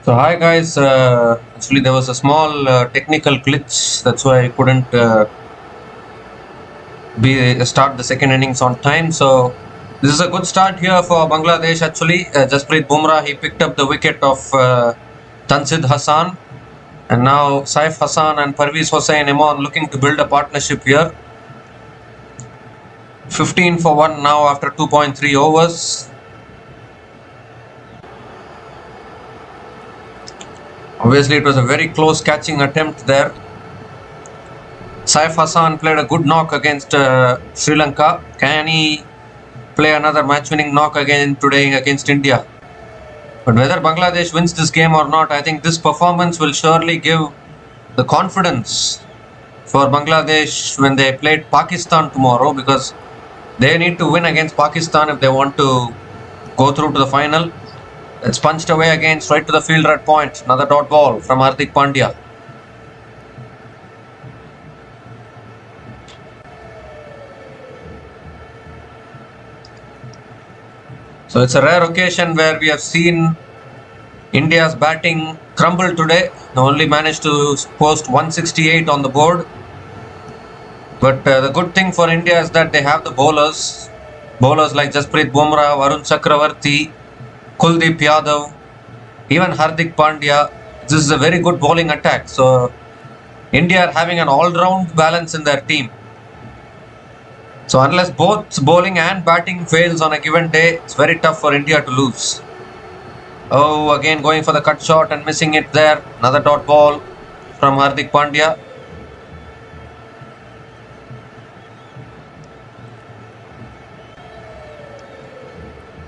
So hi guys, actually there was a small technical glitch, that's why I couldn't start the second innings on time. So this is a good start here for Bangladesh actually. Jasprit Bumrah, he picked up the wicket of Tanzid Hassan, and now Saif Hassan and Parvez Hossain Imran looking to build a partnership here. 15 for 1 now after 2.3 overs. Obviously it was a very close catching attempt there. Saif Hassan played a good knock against Sri Lanka. Can he play another match-winning knock again today against India? But whether Bangladesh wins this game or not, I think this performance will surely give the confidence for Bangladesh when they played Pakistan tomorrow, because they need to win against Pakistan if they want to go through to the final. It's punched away again, straight to the fielder at point. Another dot ball from Hardik Pandya. So it's a rare occasion where we have seen India's batting crumble today. They only managed to post 168 on the board. But the good thing for India is that they have the bowlers. Bowlers like Jasprit Bumrah, Varun Chakravarti, Kuldeep Yadav, even Hardik Pandya. This is a very good bowling attack. So India are having an all-round balance in their team. So unless both bowling and batting fails on a given day, it's very tough for India to lose. Oh, again going for the cut shot and missing it there. Another dot ball from Hardik Pandya.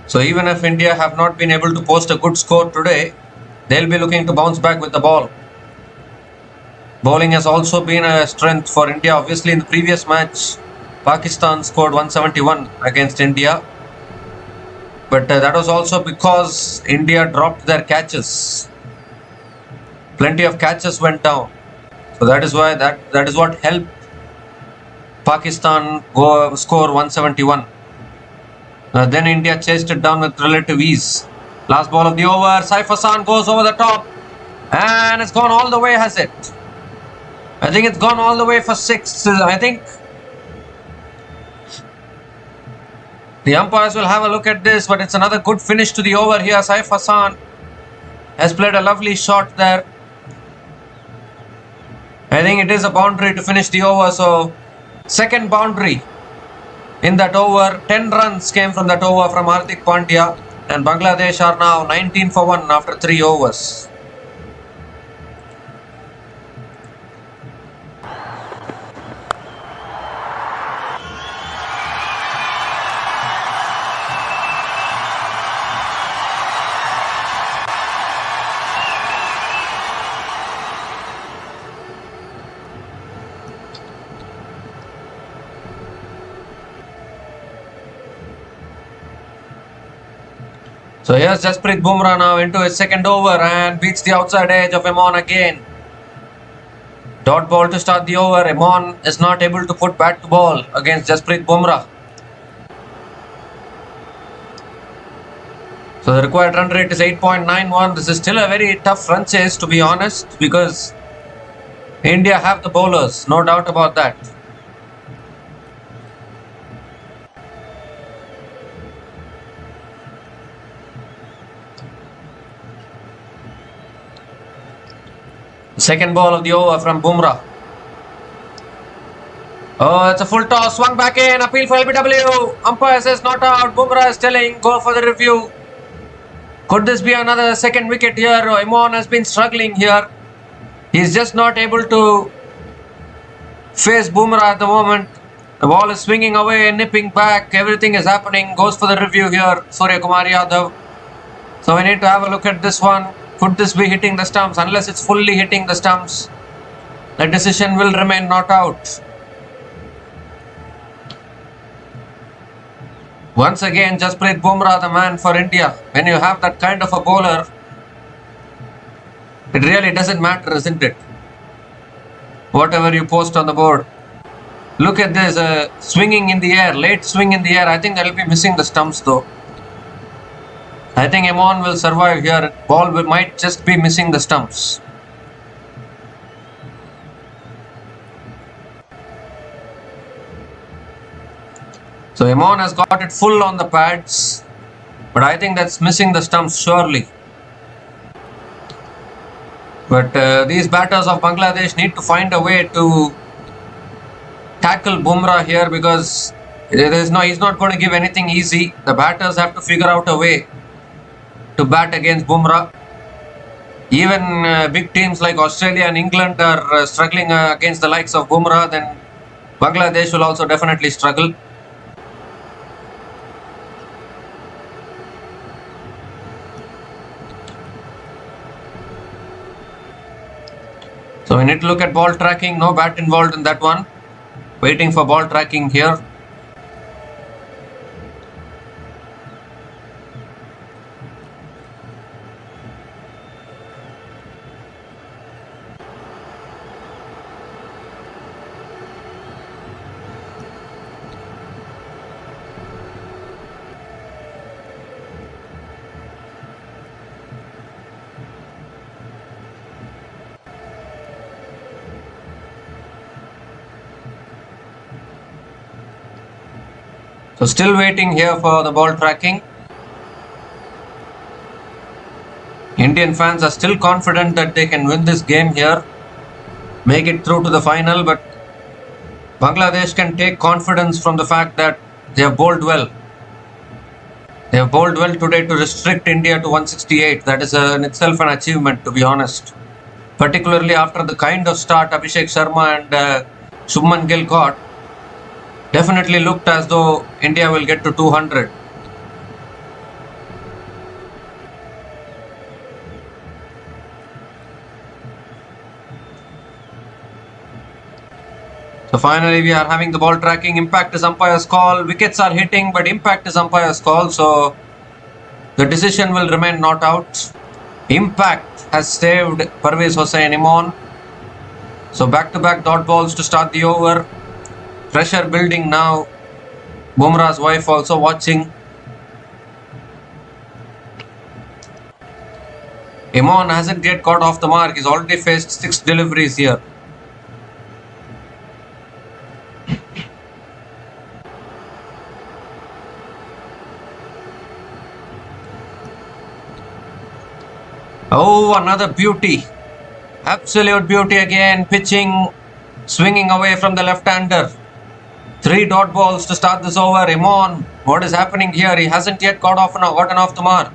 So even if India have not been able to post a good score today, they'll be looking to bounce back with the ball. Bowling has also been a strength for India. Obviously in the previous match, Pakistan scored 171 against India. But that was also because India dropped their catches. Plenty of catches went down. So that is why that is what helped Pakistan go score 171. Then India chased it down with relative ease. Last ball of the over. Saif Hassan goes over the top. And it's gone all the way, has it? I think it's gone all the way for 6. I think the umpires will have a look at this, but it's another good finish to the over here. Saif Hassan has played a lovely shot there. I think it is a boundary to finish the over. So second boundary in that over. 10 runs came from that over from Hardik Pandya, and Bangladesh are now 19 for 1 after 3 overs. So here's Jasprit Bumrah now into his second over and beats the outside edge of Imran again. Dot ball to start the over. Imran is not able to put bat to ball against Jasprit Bumrah. So the required run rate is 8.91. This is still a very tough run chase, to be honest, because India have the bowlers, no doubt about that. Second ball of the over from Bumrah. Oh, it's a full toss. Swung back in. Appeal for LBW. Umpire says not out. Bumrah is telling go for the review. Could this be another second wicket here? Imran has been struggling here. He's just not able to face Bumrah at the moment. The ball is swinging away, nipping back. Everything is happening. Goes for the review here. Surya Kumar Yadav. So we need to have a look at this one. Could this be hitting the stumps? Unless it's fully hitting the stumps, the decision will remain not out. Once again, Jasprit Bumrah, the man for India. When you have that kind of a bowler, it really doesn't matter, isn't it? Whatever you post on the board. Look at this, swinging in the air, late swing in the air. I think they'll be missing the stumps though. I think Amon will survive here. Ball might just be missing the stumps. So Amon has got it full on the pads, but I think that's missing the stumps surely. But these batters of Bangladesh need to find a way to tackle Bumrah here, because he's not going to give anything easy. The batters have to figure out a way to bat against Bumrah. Even big teams like Australia and England are struggling against the likes of Bumrah, then Bangladesh will also definitely struggle. So we need to look at ball tracking. No bat involved in that one. Waiting for ball tracking here. So still waiting here for the ball tracking. Indian fans are still confident that they can win this game here, make it through to the final, but Bangladesh can take confidence from the fact that they have bowled well. They have bowled well today to restrict India to 168. That is in itself an achievement, to be honest. Particularly after the kind of start Abhishek Sharma and Shubman Gill got. Definitely looked as though India will get to 200. So finally we are having the ball tracking. Impact is umpire's call. Wickets are hitting, but impact is umpire's call. So the decision will remain not out. Impact has saved Parvez Hossain Imon. So back-to-back dot balls to start the over. Pressure building now. Bumrah's wife also watching. Imon hasn't yet got off the mark. He's already faced 6 deliveries here. Oh, another beauty. Absolute beauty again. Pitching, swinging away from the left-hander. 3 dot balls to start this over. Imon, what is happening here? He hasn't yet gotten off the mark.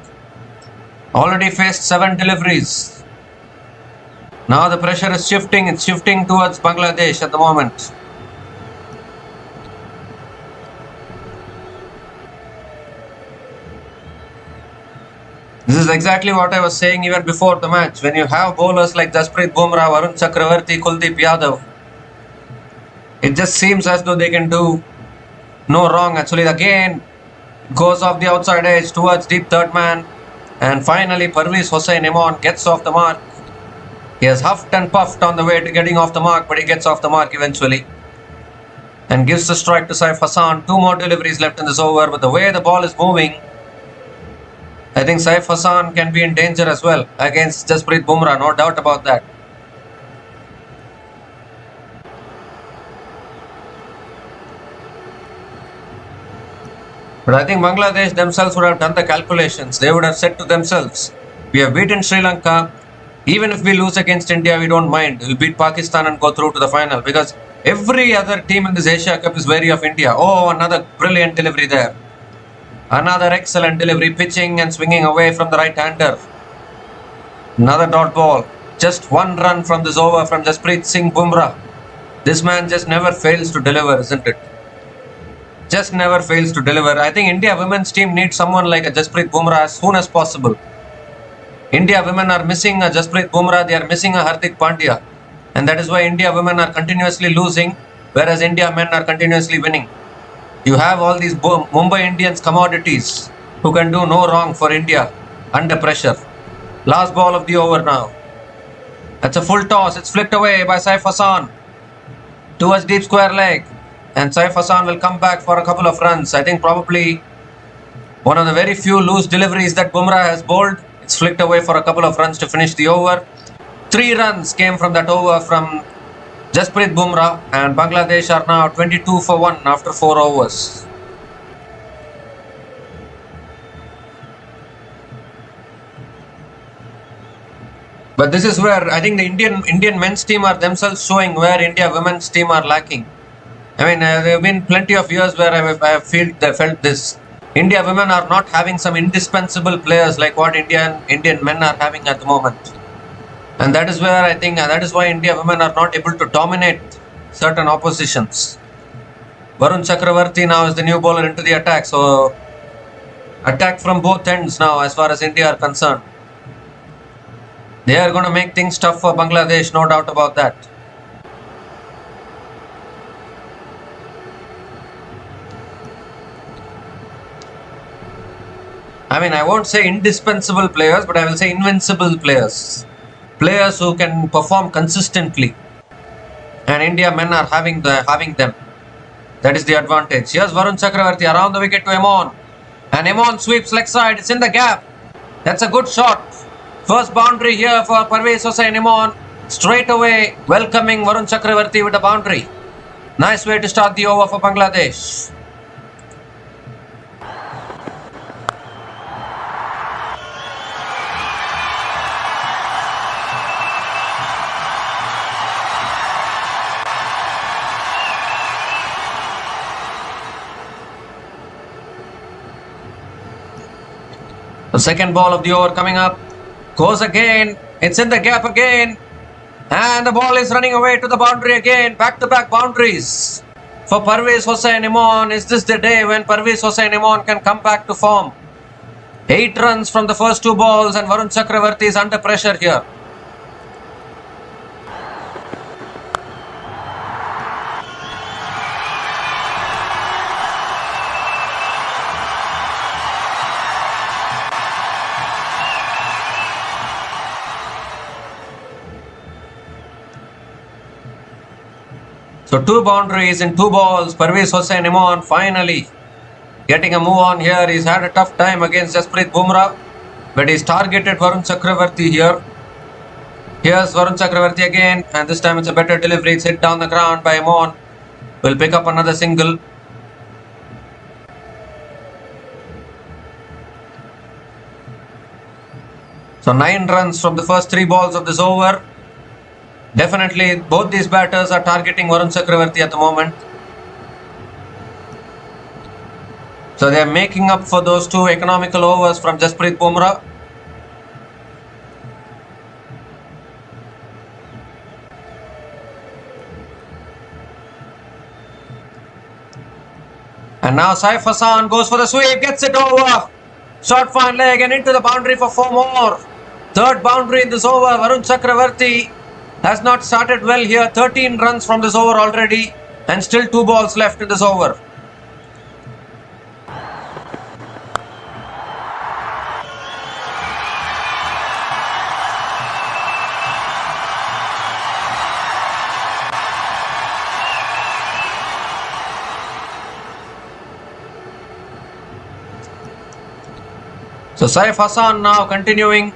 Already faced 7 deliveries. Now the pressure is shifting. It's shifting towards Bangladesh at the moment. This is exactly what I was saying even before the match. When you have bowlers like Jasprit Bumrah, Varun Chakravarti, Kuldeep Yadav, it just seems as though they can do no wrong. Actually, again, goes off the outside edge towards deep third man. And finally, Parvez Hossain Imon gets off the mark. He has huffed and puffed on the way to getting off the mark, but he gets off the mark eventually. And gives the strike to Saif Hassan. 2 more deliveries left in this over. But the way the ball is moving, I think Saif Hassan can be in danger as well against Jasprit Bumrah. No doubt about that. But I think Bangladesh themselves would have done the calculations. They would have said to themselves, we have beaten Sri Lanka. Even if we lose against India, we don't mind. We'll beat Pakistan and go through to the final. Because every other team in this Asia Cup is wary of India. Oh, another brilliant delivery there. Another excellent delivery, pitching and swinging away from the right-hander. Another dot ball. Just 1 run from this over from Jasprit Singh Bumrah. This man just never fails to deliver, isn't it? Just never fails to deliver. I think India women's team needs someone like a Jasprit Bumrah as soon as possible. India women are missing a Jasprit Bumrah. They are missing a Hardik Pandya. And that is why India women are continuously losing, whereas India men are continuously winning. You have all these Mumbai Indians commodities who can do no wrong for India under pressure. Last ball of the over now. That's a full toss. It's flicked away by Saif Hassan towards deep square leg. And Saif Hassan will come back for a couple of runs. I think probably One of the very few loose deliveries that Bumrah has bowled. It's flicked away for a couple of runs to finish the over. 3 runs came from that over from Jasprit Bumrah, and Bangladesh are now 22 for 1 after 4 overs. But this is where I think the Indian men's team are themselves showing where India women's team are lacking. I mean, there have been plenty of years where I have felt this. India women are not having some indispensable players like what Indian men are having at the moment. And that is where I think that is why India women are not able to dominate certain oppositions. Varun Chakravarti now is the new bowler into the attack. So, attack from both ends now as far as India are concerned. They are going to make things tough for Bangladesh, no doubt about that. I mean, I won't say indispensable players, but I will say invincible players. Players who can perform consistently. And India men are having them. That is the advantage. Here's Varun Chakravarti around the wicket to Emon. And Emon sweeps leg side. It's in the gap. That's a good shot. First boundary here for Parvez Hossain Emon. Straight away welcoming Varun Chakravarti with a boundary. Nice way to start the over for Bangladesh. The second ball of the over coming up. Goes again. It's in the gap again. And the ball is running away to the boundary again. Back-to-back boundaries for Parvez Hossain Emon. Is this the day when Parvez Hossain Emon can come back to form? 8 runs from the first 2 balls and Varun Chakravarti is under pressure here. So 2 boundaries in 2 balls. Parvez Hossain Emon finally getting a move on here. He's had a tough time against Jasprit Bumrah, but he's targeted Varun Chakravarti here. Here's Varun Chakravarti again, and this time it's a better delivery. It's hit down the ground by Emon. Will pick up another single. So 9 runs from the first 3 balls of this over. Definitely, both these batters are targeting Varun Chakravarti at the moment. So they are making up for those 2 economical overs from Jasprit Bumrah. And now Saif Hassan goes for the sweep, gets it over. Short fine leg and into the boundary for 4 more. 3rd boundary in this over. Varun Chakravarti has not started well here. 13 runs from this over already and still 2 balls left in this over. So Saif Hassan now continuing,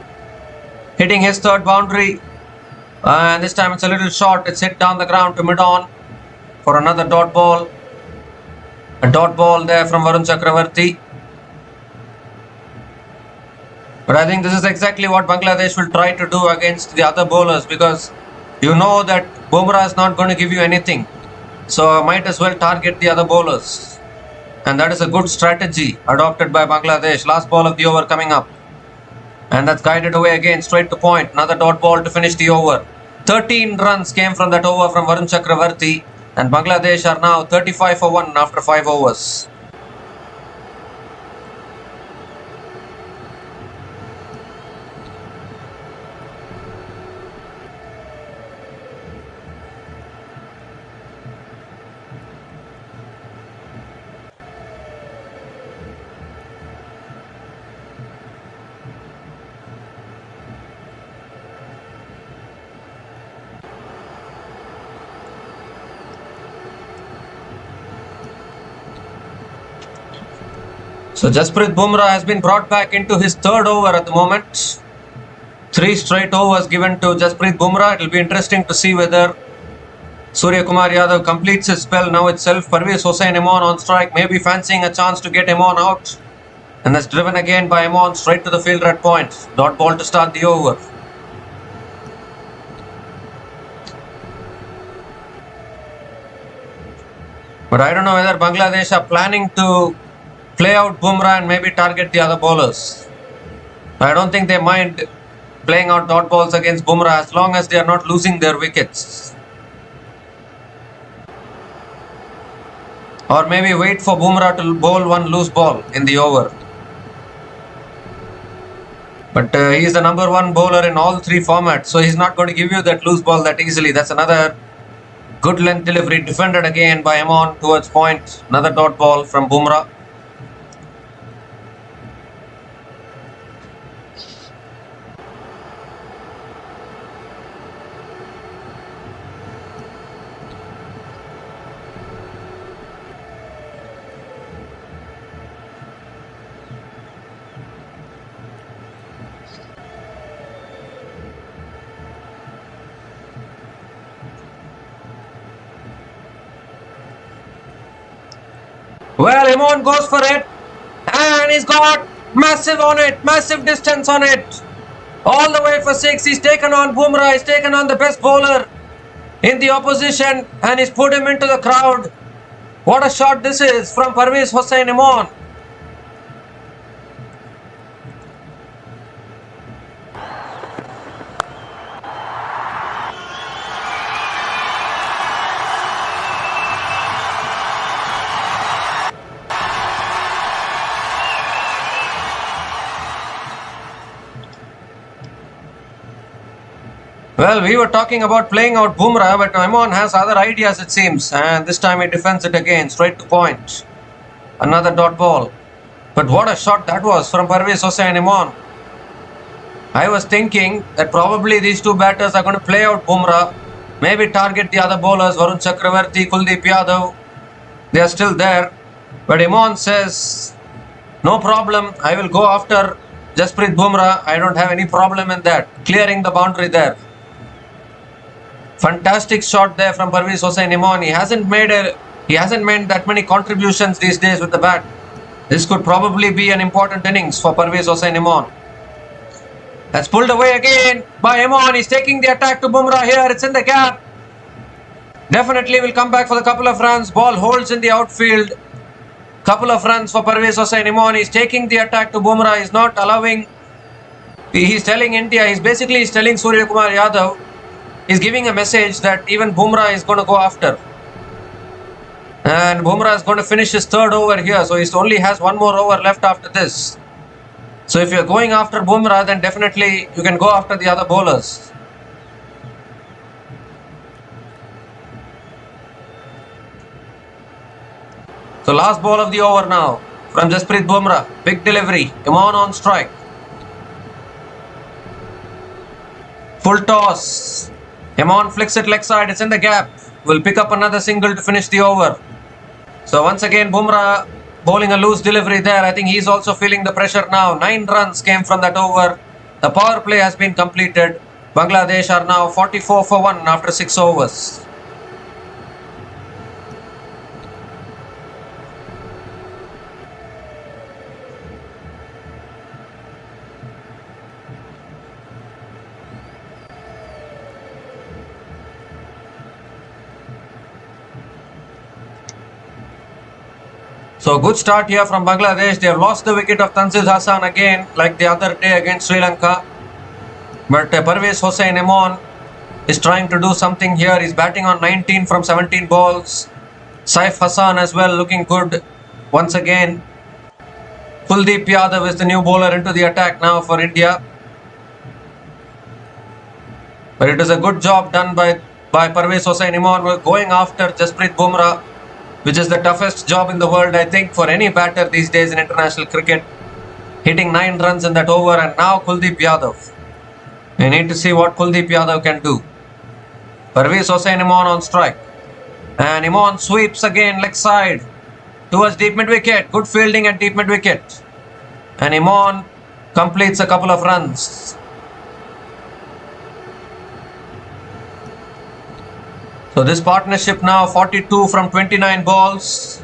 hitting his 3rd boundary. And this time it's a little short. It's hit down the ground to mid-on for another dot ball. A dot ball there from Varun Chakravarti. But I think this is exactly what Bangladesh will try to do against the other bowlers, because you know that Bumrah is not going to give you anything. So might as well target the other bowlers. And that is a good strategy adopted by Bangladesh. Last ball of the over coming up. And that's guided away again, straight to point. Another dot ball to finish the over. 13 runs came from that over from Varun Chakravarti. And Bangladesh are now 35 for 1 after 5 overs. So Jasprit Bumrah has been brought back into his third over at the moment. 3 straight overs given to Jasprit Bumrah. It will be interesting to see whether Surya Kumar Yadav completes his spell now itself. Parvez Hossain Imon on strike, maybe fancying a chance to get Imon out. And that's driven again by Imon straight to the fielder at point. Dot ball to start the over. But I don't know whether Bangladesh are planning to play out Bumrah and maybe target the other bowlers. I don't think they mind playing out dot balls against Bumrah as long as they are not losing their wickets. Or maybe wait for Bumrah to bowl one loose ball in the over. But he is the number 1 bowler in all 3 formats, so he's not going to give you that loose ball that easily. That's another good length delivery, defended again by Imon towards point. Another dot ball from Bumrah. Well, Imon goes for it and he's got massive on it, massive distance on it. All the way for 6. He's taken on Bumrah, he's taken on the best bowler in the opposition and he's put him into the crowd. What a shot this is from Parvez Hossain Imon. Well, we were talking about playing out Bumrah, but Imon has other ideas it seems. And this time he defends it again, straight to point. Another dot ball. But what a shot that was from Parvez Hossain Imon. I was thinking that probably these 2 batters are going to play out Bumrah. Maybe target the other bowlers, Varun Chakravarti, Kuldeep Yadav. They are still there. But Imon says, no problem, I will go after Jasprit Bumrah. I don't have any problem in that. Clearing the boundary there. Fantastic shot there from Parvez Hossain Imon. He hasn't made that many contributions these days with the bat. This could probably be an important innings for Parvez Hossain Imon. That's pulled away again by Imon. He's taking the attack to Bumrah here. It's in the gap. Definitely will come back for the couple of runs. Ball holds in the outfield. Couple of runs for Parvez Hossain Imon. He's taking the attack to Bumrah. He's not allowing. He's telling India. He's telling Surya Kumar Yadav. He's giving a message that even Bumrah is going to go after. And Bumrah is going to finish his 3rd over here. So he only has 1 more over left after this. So if you're going after Bumrah, then definitely you can go after the other bowlers. So last ball of the over now from Jasprit Bumrah. Big delivery. Imon on strike. Full toss. Imon flicks it leg side. It's in the gap. Will pick up another single to finish the over. So once again Bumrah bowling a loose delivery there. I think he's also feeling the pressure now. 9 runs came from that over. The power play has been completed. Bangladesh are now 44 for 1 after 6 overs. So good start here from Bangladesh. They have lost the wicket of Tanzil Hassan again, like the other day against Sri Lanka. But Parvez Hossain Imon is trying to do something here. He's batting on 19 from 17 balls. Saif Hassan as well looking good once again. Kuldeep Yadav is the new bowler into the attack now for India. But it is a good job done by Parvez Hossain Imon. We're going after Jasprit Bumrah, which is the toughest job in the world, I think, for any batter these days in international cricket. Hitting 9 runs in that over, and now Kuldeep Yadav. We need to see what Kuldeep Yadav can do. Parvez Hossain Imon on strike. And Imon sweeps again leg side. towards deep mid wicket. Good fielding at deep mid wicket. And Imon completes a couple of runs. So this partnership now 42 from 29 balls.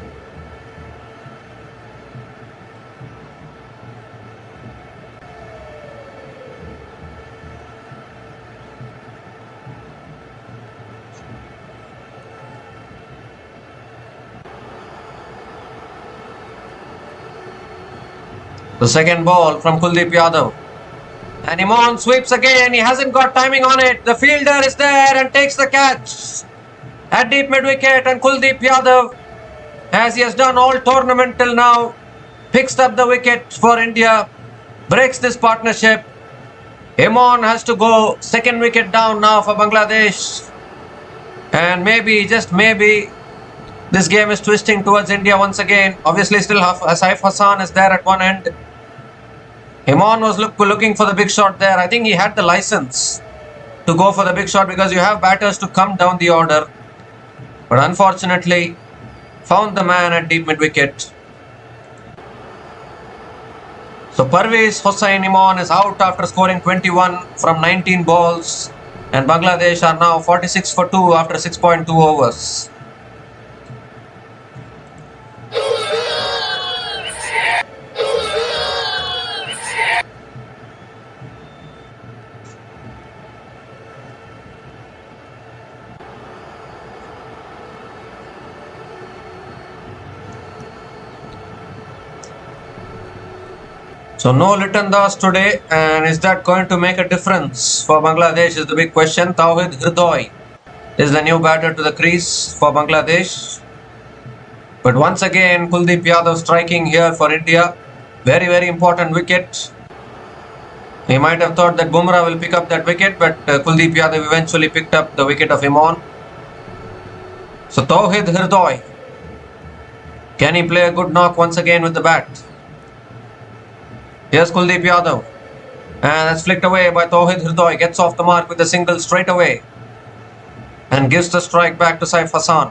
The second ball from Kuldeep Yadav. And Imon sweeps again. He hasn't got timing on it. The fielder is there and takes the catch at deep mid wicket. And Kuldeep Yadav, as he has done all tournament till now, picks up the wicket for India, breaks this partnership. Imon has to go second wicket down now for Bangladesh. And maybe, just maybe, this game is twisting towards India once again. Obviously still Saif Hassan is there at one end. Imon was looking for the big shot there. I think he had the license to go for the big shot because you have batters to come down the order. But unfortunately, found the man at deep mid wicket. So Parvez Hossain Imon is out after scoring 21 from 19 balls. And Bangladesh are now 46 for 2 after 6.2 overs. So no Liton Das today, and is that going to make a difference for Bangladesh is the big question. Tawhid Hridoy is the new batter to the crease for Bangladesh. But once again, Kuldeep Yadav striking here for India. Very, very important wicket. We might have thought that Bumrah will pick up that wicket, but Kuldeep Yadav eventually picked up the wicket of Imon. So Tawhid Hridoy, can he play a good knock once again with the bat? Here's Kuldeep Yadav, and that's flicked away by Tawhid Hridoy. Gets off the mark with a single straight away and gives the strike back to Saif Hassan.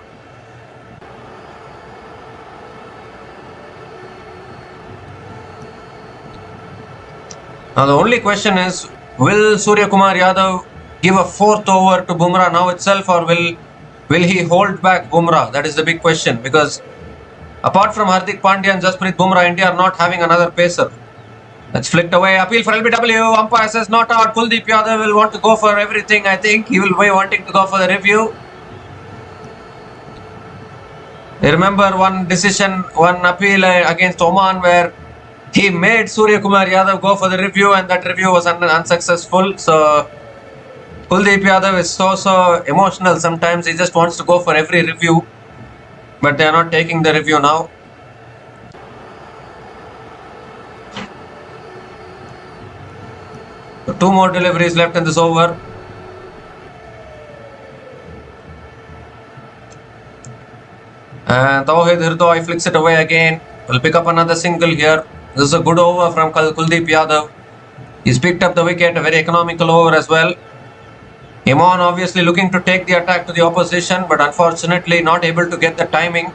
Now the only question is, will Surya Kumar Yadav give a fourth over to Bumrah now itself, or will he hold back Bumrah? That is the big question, because apart from Hardik Pandya and Jasprit Bumrah, India are not having another pacer. That's flicked away. Appeal for LBW. Umpire says not out. Kuldeep Yadav will want to go for everything. I think he will be wanting to go for the review. I remember one decision, one appeal against Oman where he made Surya Kumar Yadav go for the review, and that review was unsuccessful. So Kuldeep Yadav is so emotional sometimes. He just wants to go for every review, but they are not taking the review now. So 2 more deliveries left in this over. And Tawhid Hridoy flicks it away again. Will pick up another single here. This is a good over from Kuldeep Yadav. He's picked up the wicket, a very economical over as well. Imon obviously looking to take the attack to the opposition, but unfortunately not able to get the timing.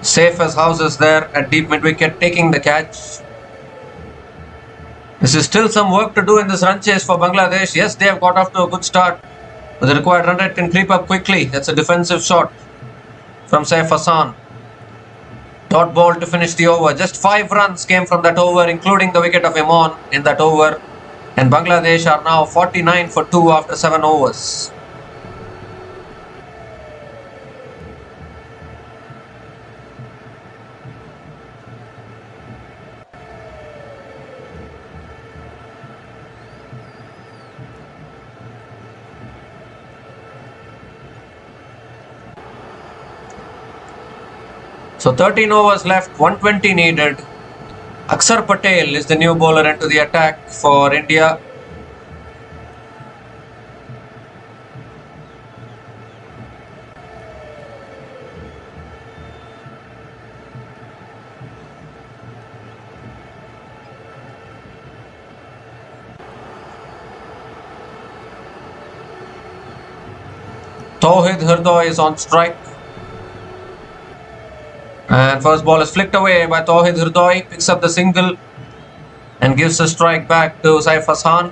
Safe as houses there at deep mid wicket, taking the catch. This is still some work to do in this run chase for Bangladesh. Yes, they have got off to a good start, but the required run rate can creep up quickly. That's a defensive shot from Saif Hassan. Dot ball to finish the over. Just 5 runs came from that over, including the wicket of Imon in that over. And Bangladesh are now 49 for 2 after 7 overs. So 13 overs left, 120 needed. Akshar Patel is the new bowler into the attack for India. Tawhid Hridoy is on strike. And first ball is flicked away by Tawhid Hridoy. Picks up the single and gives a strike back to Saif Hassan.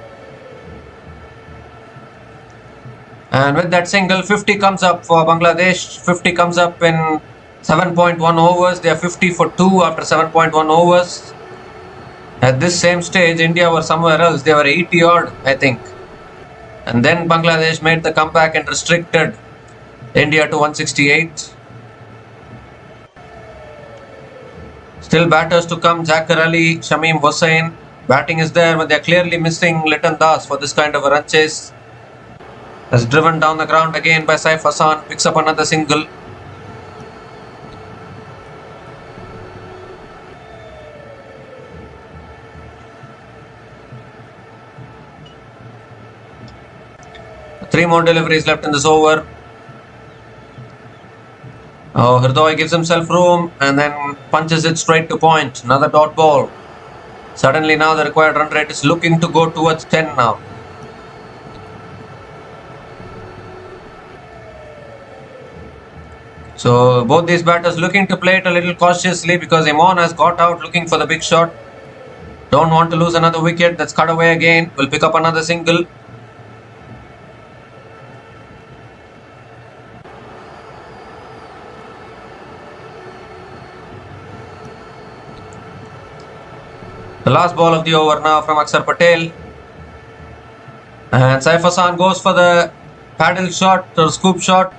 And with that single, 50 comes up for Bangladesh. 50 comes up in 7.1 overs. They are 50 for 2 after 7.1 overs. At this same stage, India were somewhere else. They were 80 odd, I think. And then Bangladesh made the comeback and restricted India to 168. Still batters to come. Zakir Ali, Shamim Hossain. Batting is there, but they are clearly missing Liton Das for this kind of a run chase. Is driven down the ground again by Saif Hassan. Picks up another single. Three more deliveries left in this over. Oh, Hridoy gives himself room and then punches it straight to point. Another dot ball. Suddenly now the required run rate is looking to go towards 10 now. So both these batters looking to play it a little cautiously because Imon has got out looking for the big shot. Don't want to lose another wicket. That's cut away again. Will pick up another single. The last ball of the over now from Akshar Patel. And Saif Hassan goes for the paddle shot or scoop shot.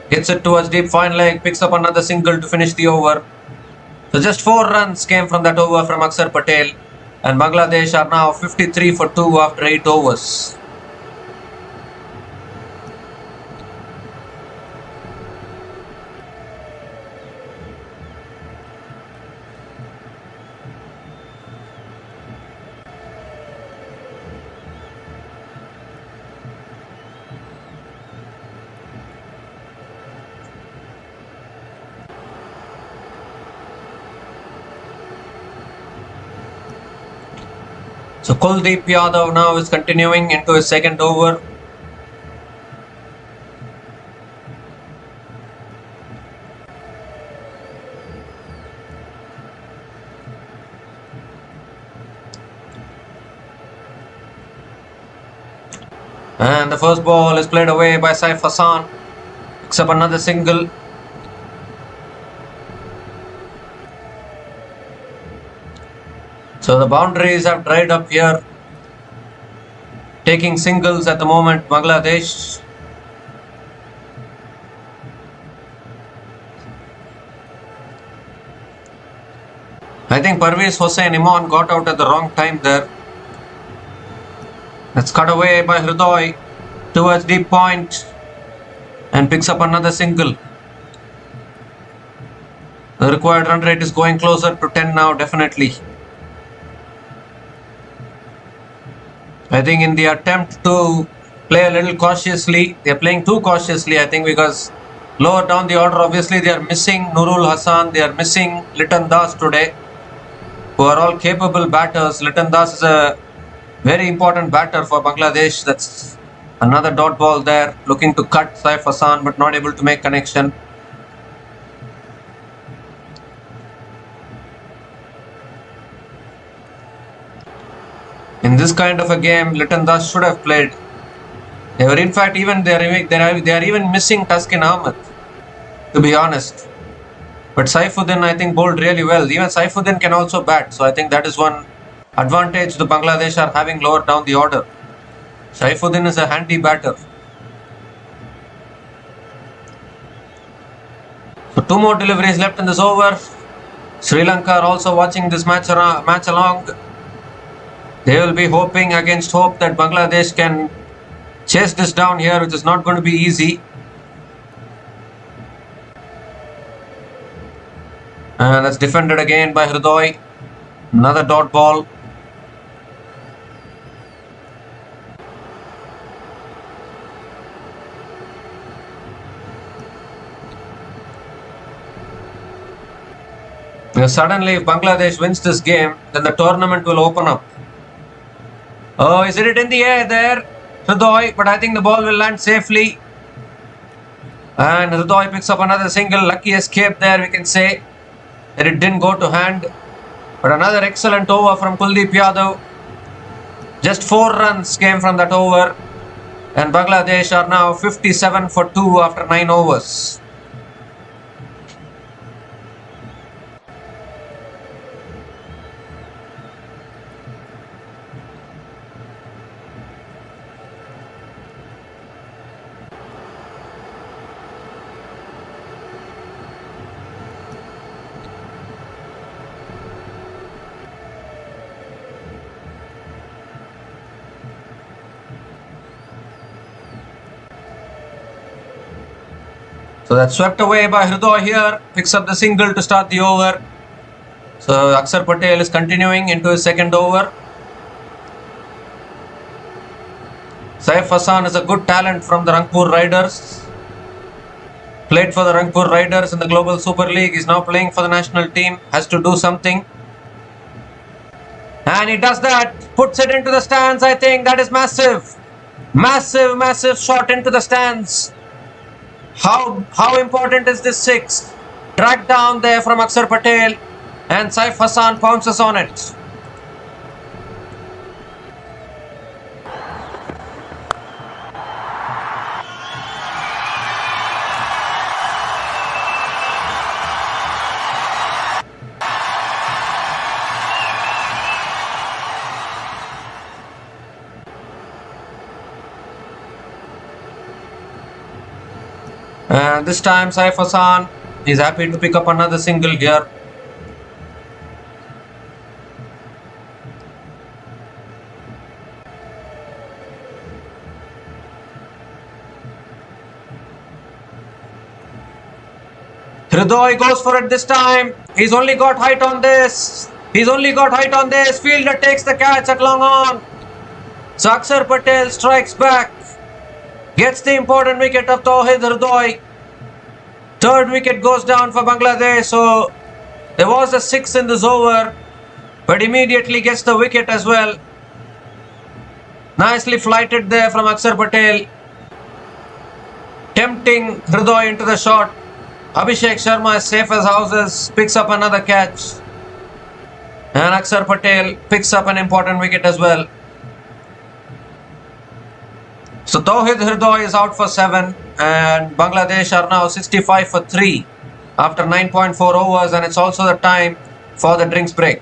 Gets it towards deep fine leg. Picks up another single to finish the over. So just 4 runs came from that over from Akshar Patel. And Bangladesh are now 53 for 2 after 8 overs. So Kuldeep Yadav now is continuing into his second over. And the first ball is played away by Saif Hassan. Picks up another single. So the boundaries have dried up here. Taking singles at the moment, Bangladesh. I think Parvez Hossain Imon got out at the wrong time there. That's cut away by Hridoy towards deep point and picks up another single. The required run rate is going closer to 10 now, definitely. I think in the attempt to play a little cautiously, they are playing too cautiously, I think, because lower down the order, obviously they are missing Nurul Hassan, they are missing Liton Das today, who are all capable batters. Liton Das is a very important batter for Bangladesh. That's another dot ball there, looking to cut Saif Hassan but not able to make connection. In this kind of a game, Liton Das should have played. They were, in fact, even they are even missing Taskin Ahmed, to be honest. But Saifuddin, I think, bowled really well. Even Saifuddin can also bat, so I think that is one advantage the Bangladesh are having lower down the order. Saifuddin is a handy batter. So 2 more deliveries left in this over. Sri Lanka are also watching this match along. They will be hoping against hope that Bangladesh can chase this down here, which is not going to be easy. And that's defended again by Hridoy. Another dot ball. Now suddenly, if Bangladesh wins this game, then the tournament will open up. Oh, is it in the air there, Hridoy? But I think the ball will land safely. And Hridoy picks up another single. Lucky escape there, we can say. That it didn't go to hand. But another excellent over from Kuldeep Yadav. Just 4 runs came from that over. And Bangladesh are now 57 for 2 after 9 overs. So that's swept away by Hridoy here. Picks up the single to start the over. So Akshar Patel is continuing into his second over. Saif Hassan is a good talent from the Rangpur Riders. Played for the Rangpur Riders in the Global Super League. He's now playing for the national team. Has to do something. And he does that. Puts it into the stands, I think. That is massive. Massive, massive shot into the stands. How important is this 6? Dragged down there from Akshar Patel. And Saif Hassan pounces on it. And this time Saif Hassan is happy to pick up another single here. Hridoy goes for it this time. He's only got height on this. Fielder takes the catch at long on. So Akshar Patel strikes back. Gets the important wicket of Tauhid Hridoy. Third wicket goes down for Bangladesh. So there was a 6 in this over. But immediately gets the wicket as well. Nicely flighted there from Akshar Patel. Tempting Hridoy into the shot. Abhishek Sharma is safe as houses. Picks up another catch. And Akshar Patel picks up an important wicket as well. So Tauhid Hridoy is out for 7 and Bangladesh are now 65 for 3 after 9.4 overs, and it's also the time for the drinks break.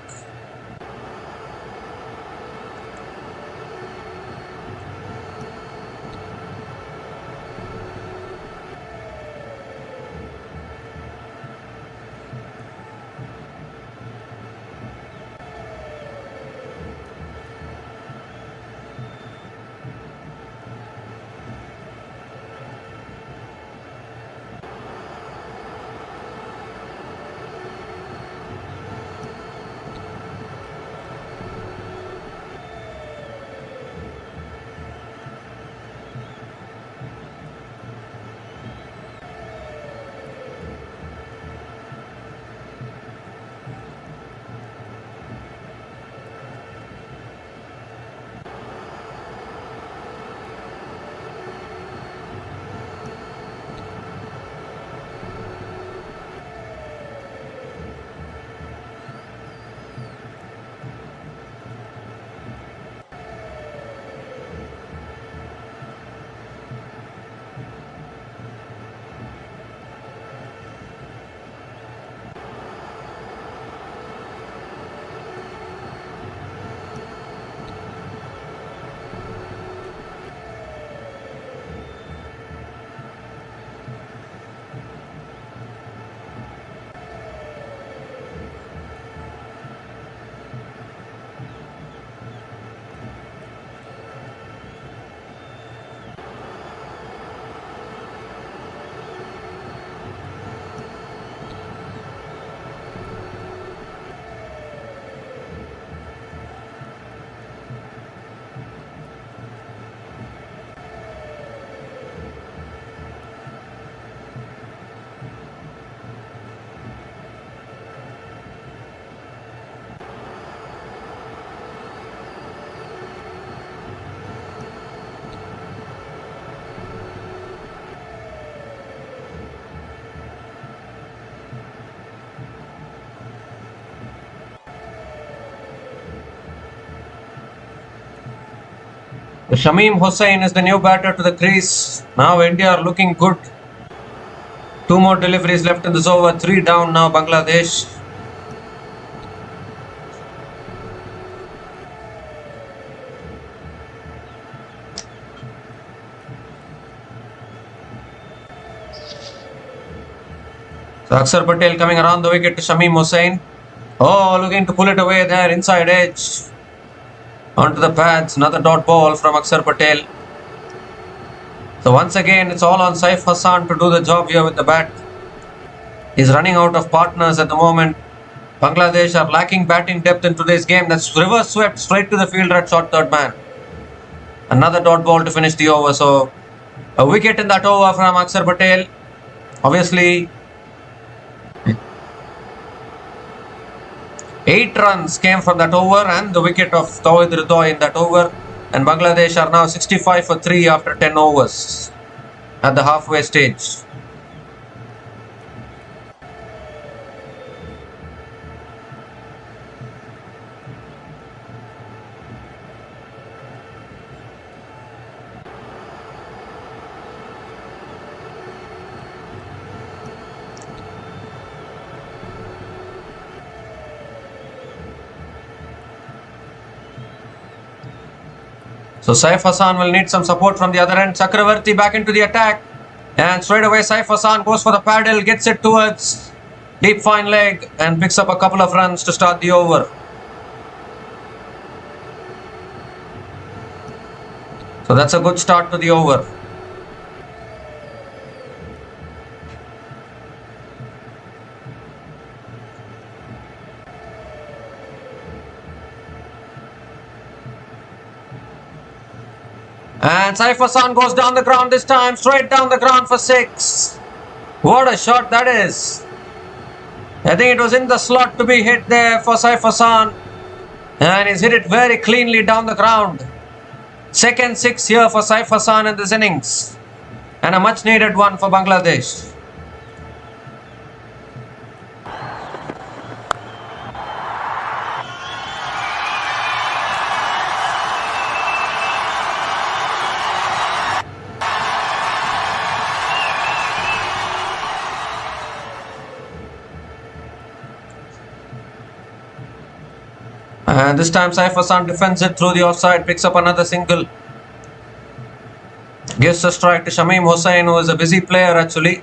Shamim Hossain is the new batter to the crease. Now India are looking good. 2 more deliveries left in this over. 3 down now Bangladesh. So Akshar Patel coming around the wicket to Shamim Hossain. Oh, looking to pull it away there, inside edge. Onto the pads, another dot ball from Akshar Patel. So once again, it's all on Saif Hassan to do the job here with the bat. He's running out of partners at the moment. Bangladesh are lacking batting depth in today's game. That's reverse swept straight to the fielder at short third man. Another dot ball to finish the over. So a wicket in that over from Akshar Patel. Obviously, 8 runs came from that over and the wicket of Tawhid Ridha in that over. And Bangladesh are now 65 for 3 after 10 overs at the halfway stage. So Saif Hassan will need some support from the other end. Chakravarti back into the attack. And straight away Saif Hassan goes for the paddle, gets it towards deep fine leg and picks up a couple of runs to start the over. So that's a good start to the over. And Saif Hassan goes down the ground this time, straight down the ground for 6. What a shot that is. I think it was in the slot to be hit there for Saif Hassan. And he's hit it very cleanly down the ground. Second 6 here for Saif Hassan in this innings. And a much needed one for Bangladesh. And this time Saif Hassan defends it through the offside, picks up another single. Gives a strike to Shamim Hossain, who is a busy player actually.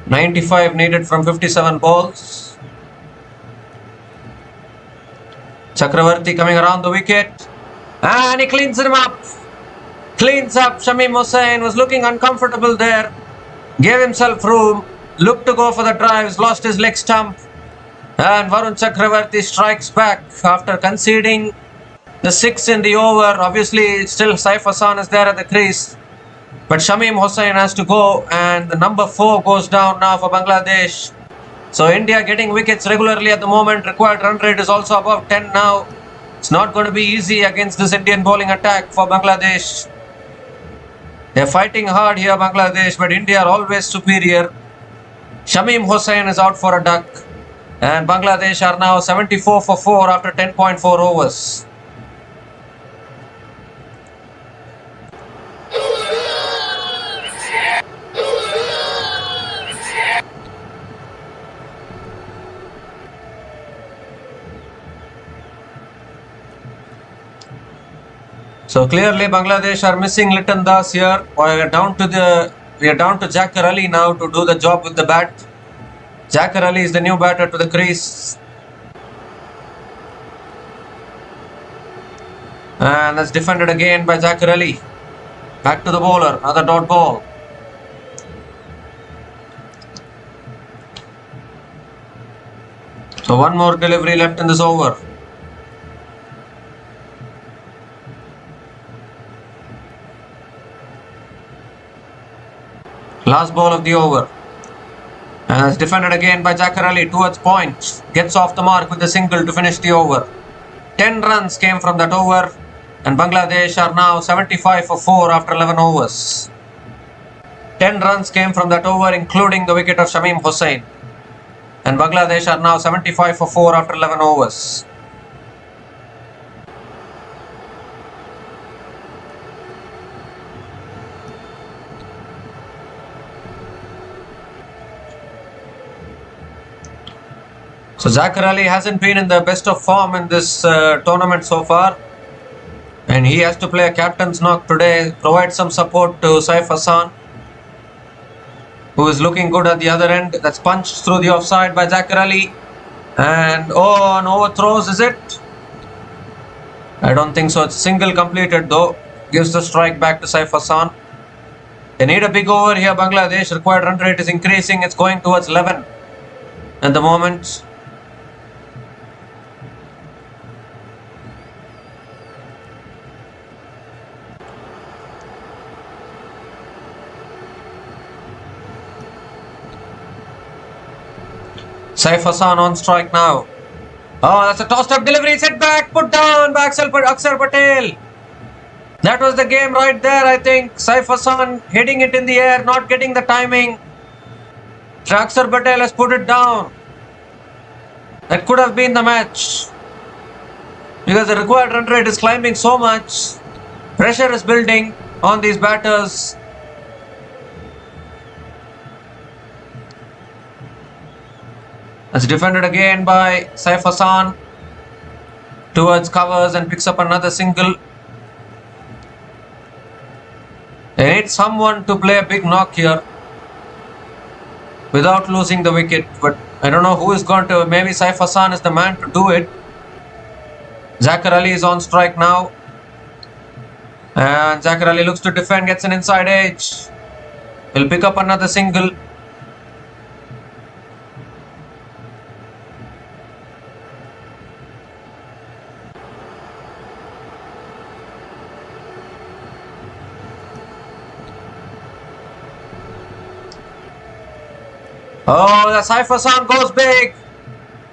.95 needed from 57 balls. Chakravarti coming around the wicket. And he cleans him up. Cleans up. Shamim Hossain was looking uncomfortable there. Gave himself room. Looked to go for the drives. Lost his leg stump. And Varun Chakravarti strikes back after conceding the 6 in the over. Obviously, still Saif Hassan is there at the crease. But Shamim Hossain has to go. And the number 4 goes down now for Bangladesh. So India getting wickets regularly at the moment. Required run rate is also above 10 now. It's not going to be easy against this Indian bowling attack for Bangladesh. They're fighting hard here, Bangladesh, but India are always superior. Shamim Hossain is out for a duck. And Bangladesh are now 74 for 4 after 10.4 overs. So clearly Bangladesh are missing Liton Das here. We are down to Zakir Ali now to do the job with the bat. Zakir Ali is the new batter to the crease. And that's defended again by Zakir Ali. Back to the bowler, another dot ball. So one more delivery left in this over. Last ball of the over. And it's defended again by Zakir Ali towards point. Gets off the mark with a single to finish the over. 10 runs came from that over, and Bangladesh are now 75 for 4 after 11 overs. 10 runs came from that over, including the wicket of Shamim Hussain, and Bangladesh are now 75 for 4 after 11 overs. So Zachar Ali hasn't been in the best of form in this tournament so far, and he has to play a captain's knock today, provide some support to Saif Hassan, who is looking good at the other end. That's punched through the offside by Zachar Ali, and an overthrows, is it? I don't think so. It's single completed though, gives the strike back to Saif Hassan. They need a big over here. Bangladesh required run rate is increasing. It's going towards 11 at the moment. Saif Hassan on strike now. Oh, that's a tossed up delivery. Set back, put down by Akshar Patel. That was the game right there, I think. Saif Hassan hitting it in the air, not getting the timing. Akshar Patel has put it down. That could have been the match, because the required run rate is climbing so much. Pressure is building on these batters. It's defended again by Saif Hassan towards covers and picks up another single. They need someone to play a big knock here without losing the wicket, but I don't know who is going to. Maybe Saif Hassan is the man to do it. Zachar Ali is on strike now, and Zachar Ali looks to defend, gets an inside edge. He'll pick up another single. Oh, the Saif Hassan goes big.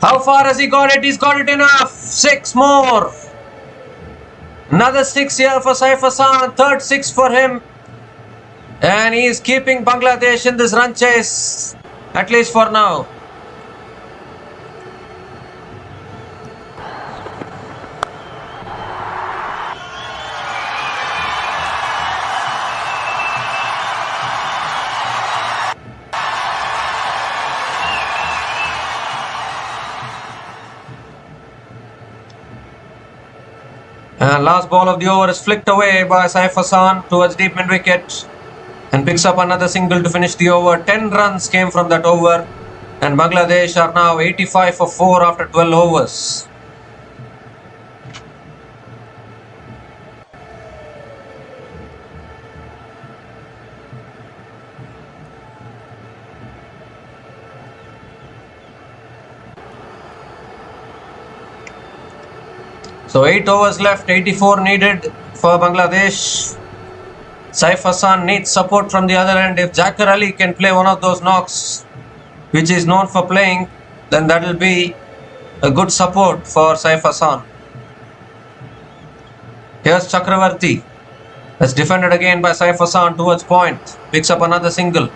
How far has he got it? He's got it enough. 6 more. Another 6 here for Saif Hassan. Third 6 for him. And he is keeping Bangladesh in this run chase, at least for now. And last ball of the over is flicked away by Saif Hassan towards deep mid wicket, and picks up another single to finish the over. 10 runs came from that over, and Bangladesh are now 85 for 4 after 12 overs. So 8 overs left, 84 needed for Bangladesh. Saif Hassan needs support from the other end. If Zachar Ali can play one of those knocks, which is known for playing, then that will be a good support for Saif Hassan. Here's Chakravarti. That's defended again by Saif Hassan towards point. Picks up another single.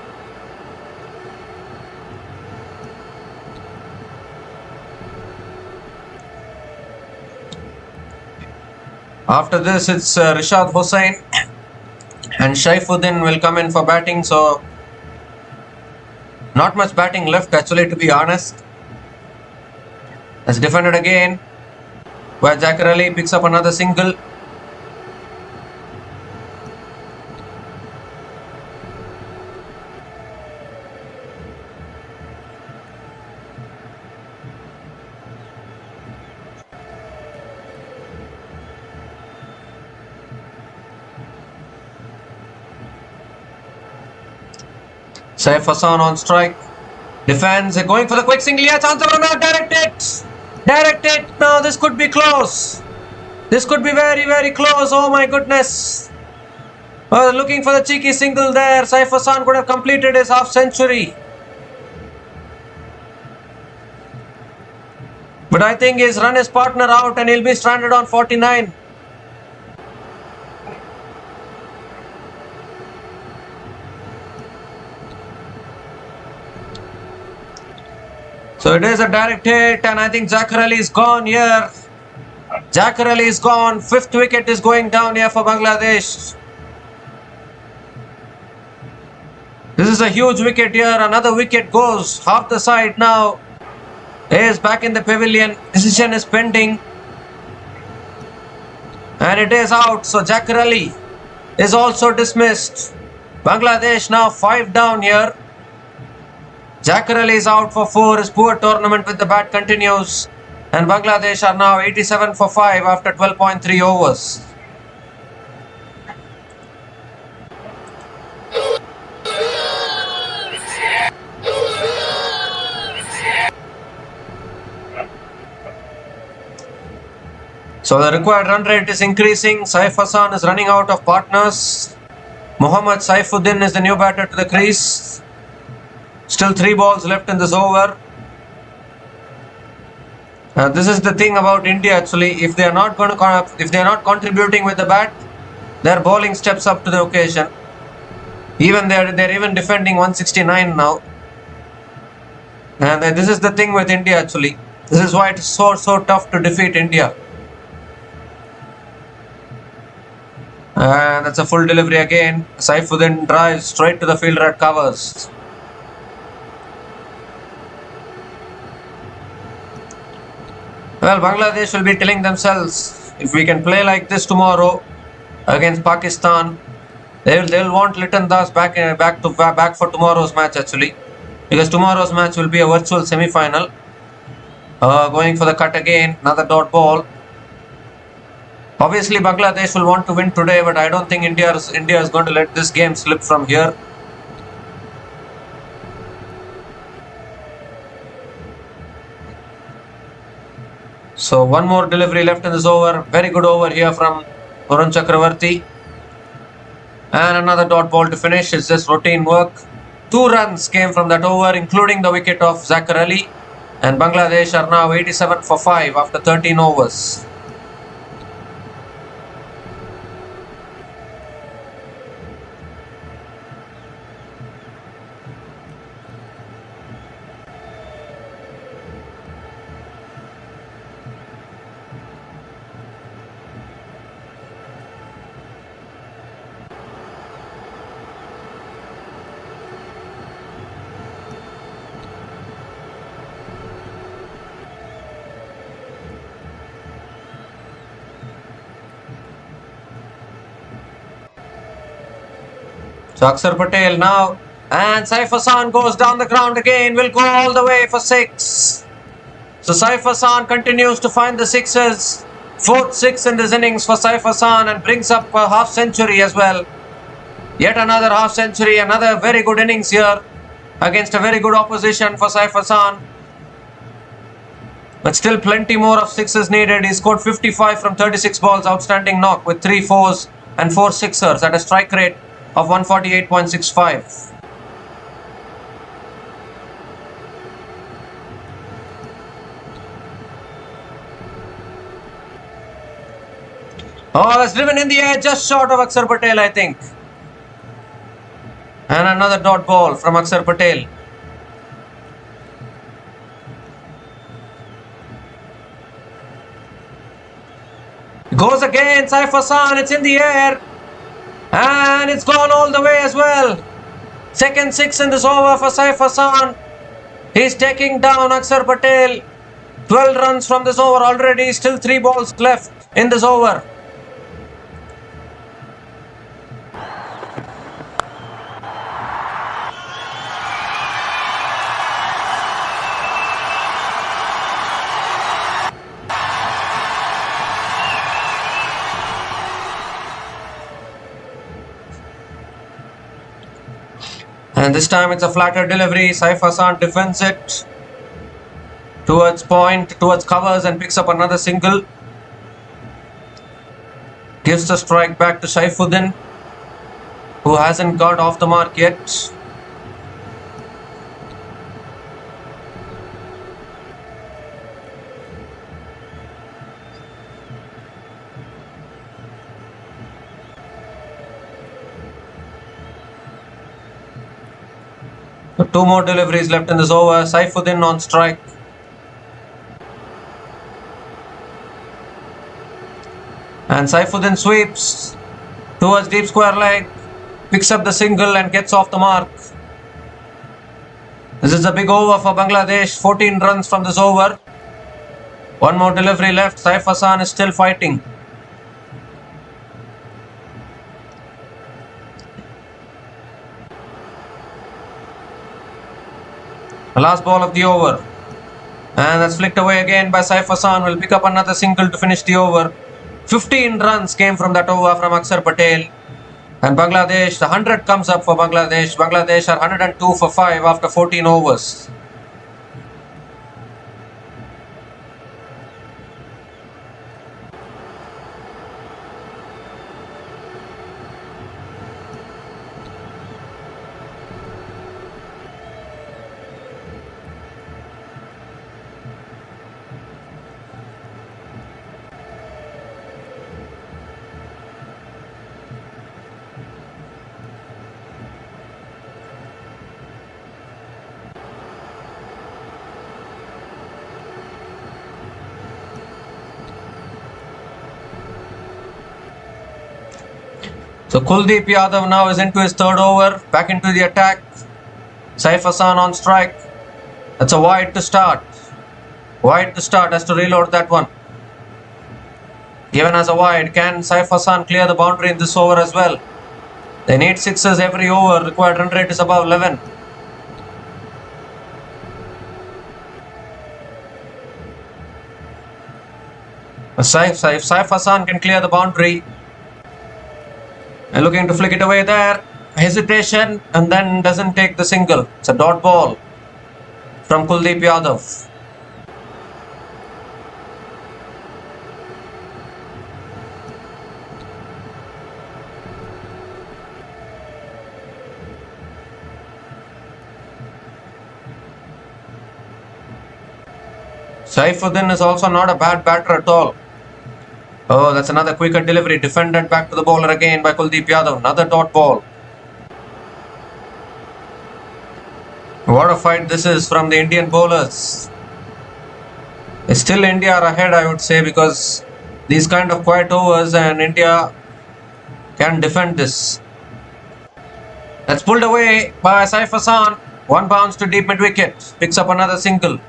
After this, it's Rishad Hussain and Shaifuddin will come in for batting. So not much batting left, actually, to be honest. It's defended again, where Zachar Ali picks up another single. Saif Hassan on strike. Defense, going for the quick single. Yes, chance of run out. Direct it. Direct it. Now this could be close. This could be very, very close. Oh my goodness. Looking for the cheeky single there. Saif Hassan could have completed his half century. But I think he's run his partner out and he'll be stranded on 49. So it is a direct hit and I think Zakarali is gone here. Zakarali is gone. 5th wicket is going down here for Bangladesh. This is a huge wicket here. Another wicket goes. Half the side now is back in the pavilion. Decision is pending. And it is out. So Zakarali is also dismissed. Bangladesh now 5 down here. Zakarali is out for 4. His poor tournament with the bat continues. And Bangladesh are now 87 for 5 after 12.3 overs. So the required run rate is increasing. Saif Hassan is running out of partners. Mohammad Saifuddin is the new batter to the crease. Still 3 balls left in this over. This is the thing about India actually. If they are not contributing with the bat, their bowling steps up to the occasion. Even they're even defending 169 now. And this is the thing with India actually. This is why it is so tough to defeat India. And that's a full delivery again. Saifuddin drives straight to the fielder at covers. Well, Bangladesh will be telling themselves, if we can play like this tomorrow against Pakistan, they'll want Liton Das back for tomorrow's match actually, because tomorrow's match will be a virtual semi-final. Going for the cut again, another dot ball. Obviously, Bangladesh will want to win today, but I don't think India is going to let this game slip from here. So one more delivery left in this over. Very good over here from Varun Chakravarti. And another dot ball to finish. It's just routine work. 2 runs came from that over, including the wicket of Zakarali. And Bangladesh are now 87 for 5 after 13 overs. So Akshar Patel now, and Saif Hassan goes down the ground again, will go all the way for 6. So Saif Hassan continues to find the sixes. 4th 6 in this innings for Saif Hassan and brings up a half century as well. Yet another half century, another very good innings here against a very good opposition for Saif Hassan. But still plenty more of sixes needed. He scored 55 from 36 balls, outstanding knock with 3 fours and 4 sixers at a strike rate of 148.65. Oh, that's driven in the air, just short of Akshar Patel, I think. And another dot ball from Akshar Patel. Goes again, Saif Hassan, it's in the air. And it's gone all the way as well. Second 6 in this over for Saif Hassan. He's taking down Akshar Patel. 12 runs from this over already. Still 3 balls left in this over. And this time it's a flatter delivery. Saif Hassan defends it towards point, towards covers, and picks up another single. Gives the strike back to Saifuddin, who hasn't got off the mark yet. So 2 more deliveries left in this over. Saifuddin on strike. And Saifuddin sweeps towards deep square leg, picks up the single and gets off the mark. This is a big over for Bangladesh, 14 runs from this over. 1 more delivery left, Saif Hassan is still fighting. The last ball of the over. And that's flicked away again by Saif Hassan. Will pick up another single to finish the over. 15 runs came from that over from Akshar Patel. And Bangladesh, the 100 comes up for Bangladesh. Bangladesh are 102 for 5 after 14 overs. So Kuldeep Yadav now is into his 3rd over, back into the attack. Saif Hassan on strike. That's a wide to start. Wide to start, has to reload that one. Given as a wide, can Saif Hassan clear the boundary in this over as well? They need 6s every over, required run rate is above 11. Saif Hassan can clear the boundary. And looking to flick it away there. Hesitation and then doesn't take the single. It's a dot ball from Kuldeep Yadav. Saifuddin is also not a bad batter at all. Oh, that's another quicker delivery. Defended back to the bowler again by Kuldeep Yadav. Another dot ball. What a fight this is from the Indian bowlers. Still India are ahead, I would say, because these kind of quiet overs and India can defend this. That's pulled away by Saif Hassan. 1 bounce to deep mid wicket. Picks up another single.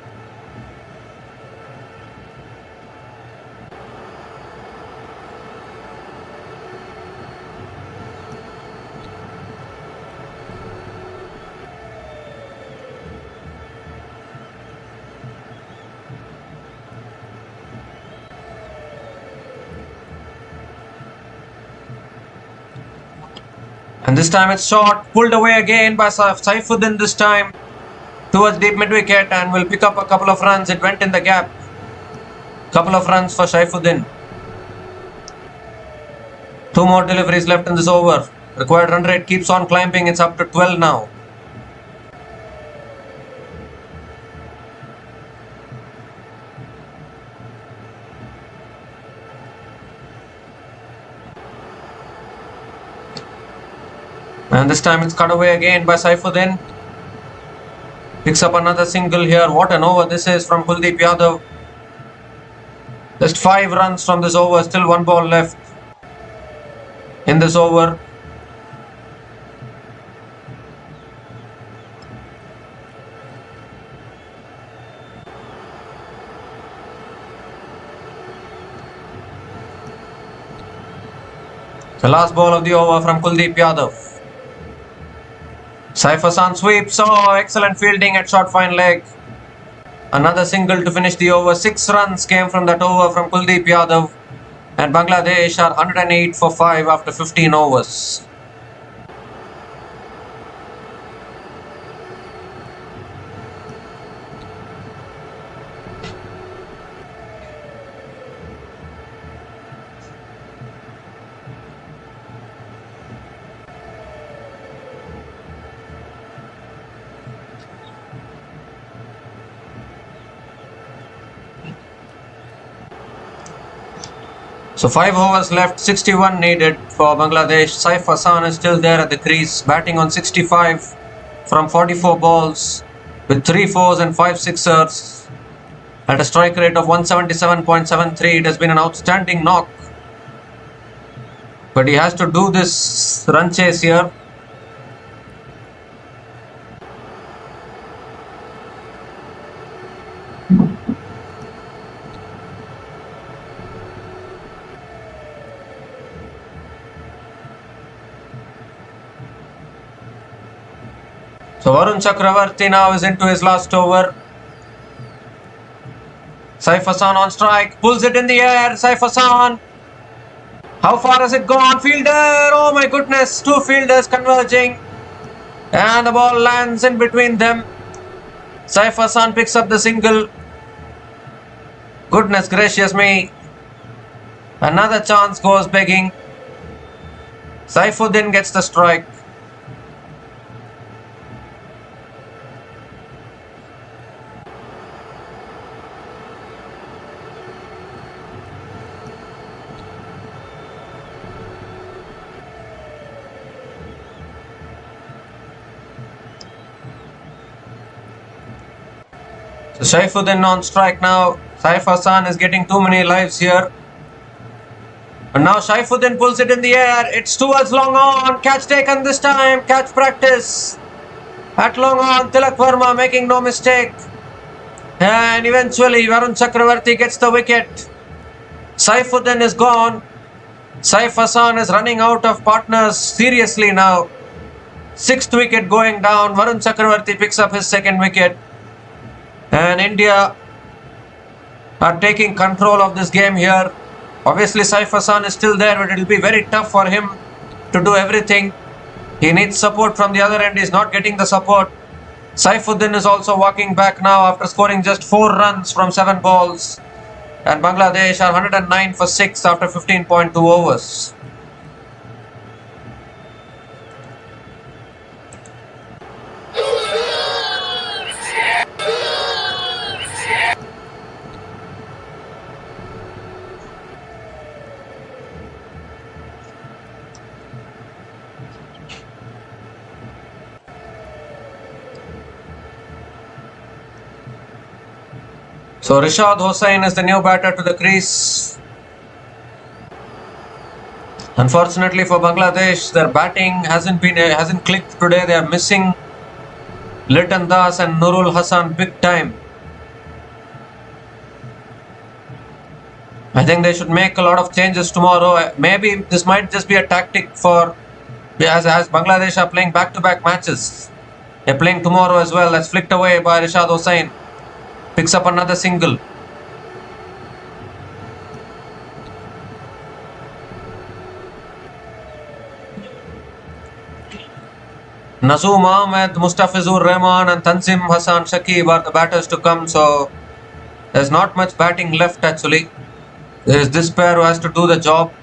And this time it's short, pulled away again by Saifuddin this time towards deep mid wicket and will pick up a couple of runs. It went in the gap. Couple of runs for Saifuddin. 2 more deliveries left in this over. Required run rate keeps on climbing. It's up to 12 now. And this time it's cut away again by Saifuddin. Picks up another single here. What an over this is from Kuldeep Yadav. Just 5 runs from this over. Still 1 ball left in this over. The last ball of the over from Kuldeep Yadav. Saif Hassan sweeps. Oh, excellent fielding at short fine leg. Another single to finish the over. 6 runs came from that over from Kuldeep Yadav. And Bangladesh are 108 for 5 after 15 overs. So 5 overs left, 61 needed for Bangladesh. Saif Hassan is still there at the crease, batting on 65. from 44 balls with 3 fours and 5 sixers at a strike rate of 177.73. It has been an outstanding knock. But he has to do this run chase here. So Varun Chakravarti now is into his last over. Saif Hassan on strike, pulls it in the air. Saif Hassan. How far has it gone? Fielder! Oh my goodness, two fielders converging. And the ball lands in between them. Saif Hassan picks up the single. Goodness gracious me. Another chance goes begging. Saifuddin gets the strike. So Saifuddin on strike now. Saif Hassan is getting too many lives here. And now Saifuddin pulls it in the air. It's towards long on. Catch taken this time. Catch practice. At long on, Tilak Verma making no mistake. And eventually Varun Chakravarti gets the wicket. Saifuddin is gone. Saif Hassan is running out of partners seriously now. 6th wicket going down. Varun Chakravarti picks up his 2nd wicket. And India are taking control of this game here. Obviously Saif Hassan is still there, but it will be very tough for him to do everything. He needs support from the other end. He's not getting the support. Saifuddin is also walking back now after scoring just 4 runs from 7 balls. And Bangladesh are 109 for 6 after 15.2 overs. So Rishad Hossain is the new batter to the crease. Unfortunately for Bangladesh, their batting hasn't clicked today. They are missing Liton Das and Nurul Hassan big time. I think they should make a lot of changes tomorrow. Maybe this might just be a tactic for as Bangladesh are playing back-to-back matches. They're playing tomorrow as well. That's flicked away by Rishad Hossain. Picks up another single. Nazoom Ahmed, Mustafizur Rahman and Tanzim Hassan Shakib are the batters to come. So there's not much batting left actually. There is this pair who has to do the job.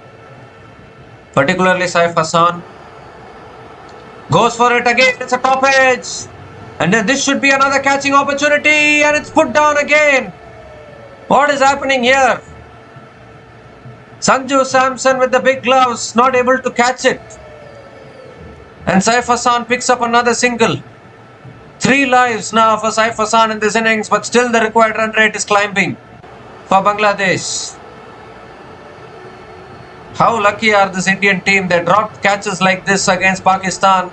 Particularly Saif Hassan. Goes for it again. It's a top edge. And then this should be another catching opportunity. And it's put down again. What is happening here? Sanju Samson with the big gloves. Not able to catch it. And Saif Hassan picks up another single. 3 lives now for Saif Hassan in this innings. But still the required run rate is climbing for Bangladesh. How lucky are this Indian team? They dropped catches like this against Pakistan.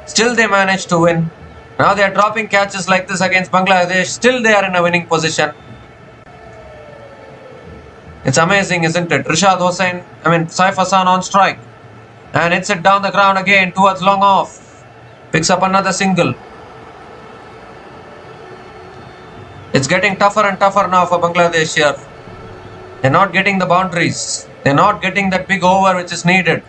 Still they managed to win. Now they are dropping catches like this against Bangladesh. Still they are in a winning position. It's amazing, isn't it? Saif Hassan on strike. And hits it down the ground again towards long off. Picks up another single. It's getting tougher and tougher now for Bangladesh here. They're not getting the boundaries. They're not getting that big over which is needed.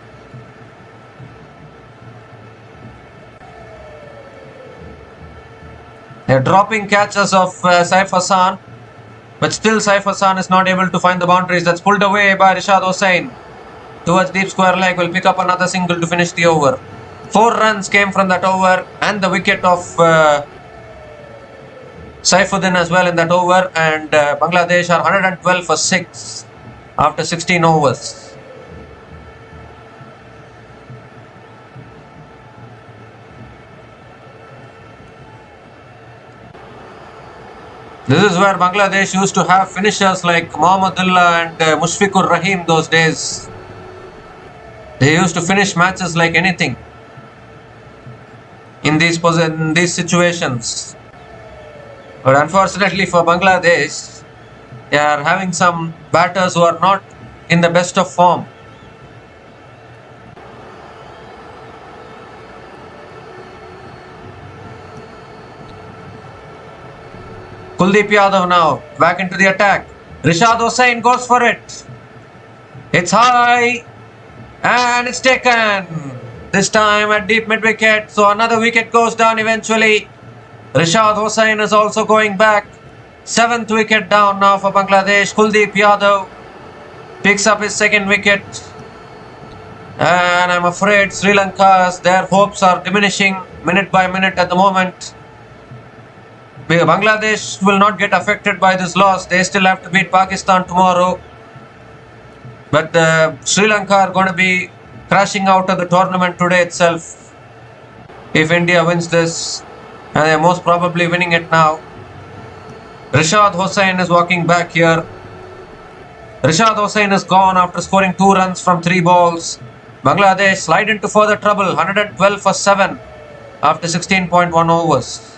They're dropping catches of Saif Hassan. But still Saif Hassan is not able to find the boundaries. That's pulled away by Rishad Hossain. Towards deep square leg. Will pick up another single to finish the over. 4 runs came from that over. And the wicket of Saifuddin as well in that over. And Bangladesh are 112 for 6 after 16 overs. This is where Bangladesh used to have finishers like Mohammedullah and Mushfiqur Rahim those days. They used to finish matches like anything in these situations. But unfortunately for Bangladesh, they are having some batters who are not in the best of form. Kuldeep Yadav now back into the attack. Rishad Hossain goes for it. It's high and it's taken. This time at deep mid wicket. So another wicket goes down eventually. Rishad Hossain is also going back. 7th wicket down now for Bangladesh. Kuldeep Yadav picks up his 2nd wicket. And I'm afraid Sri Lanka's, their hopes are diminishing minute by minute at the moment. Bangladesh will not get affected by this loss. They still have to beat Pakistan tomorrow. But Sri Lanka are going to be crashing out of the tournament today itself if India wins this. And they're most probably winning it now. Rishad Hossain is walking back here. Rishad Hossain is gone after scoring 2 runs from 3 balls. Bangladesh slide into further trouble. 112 for 7 after 16.1 overs.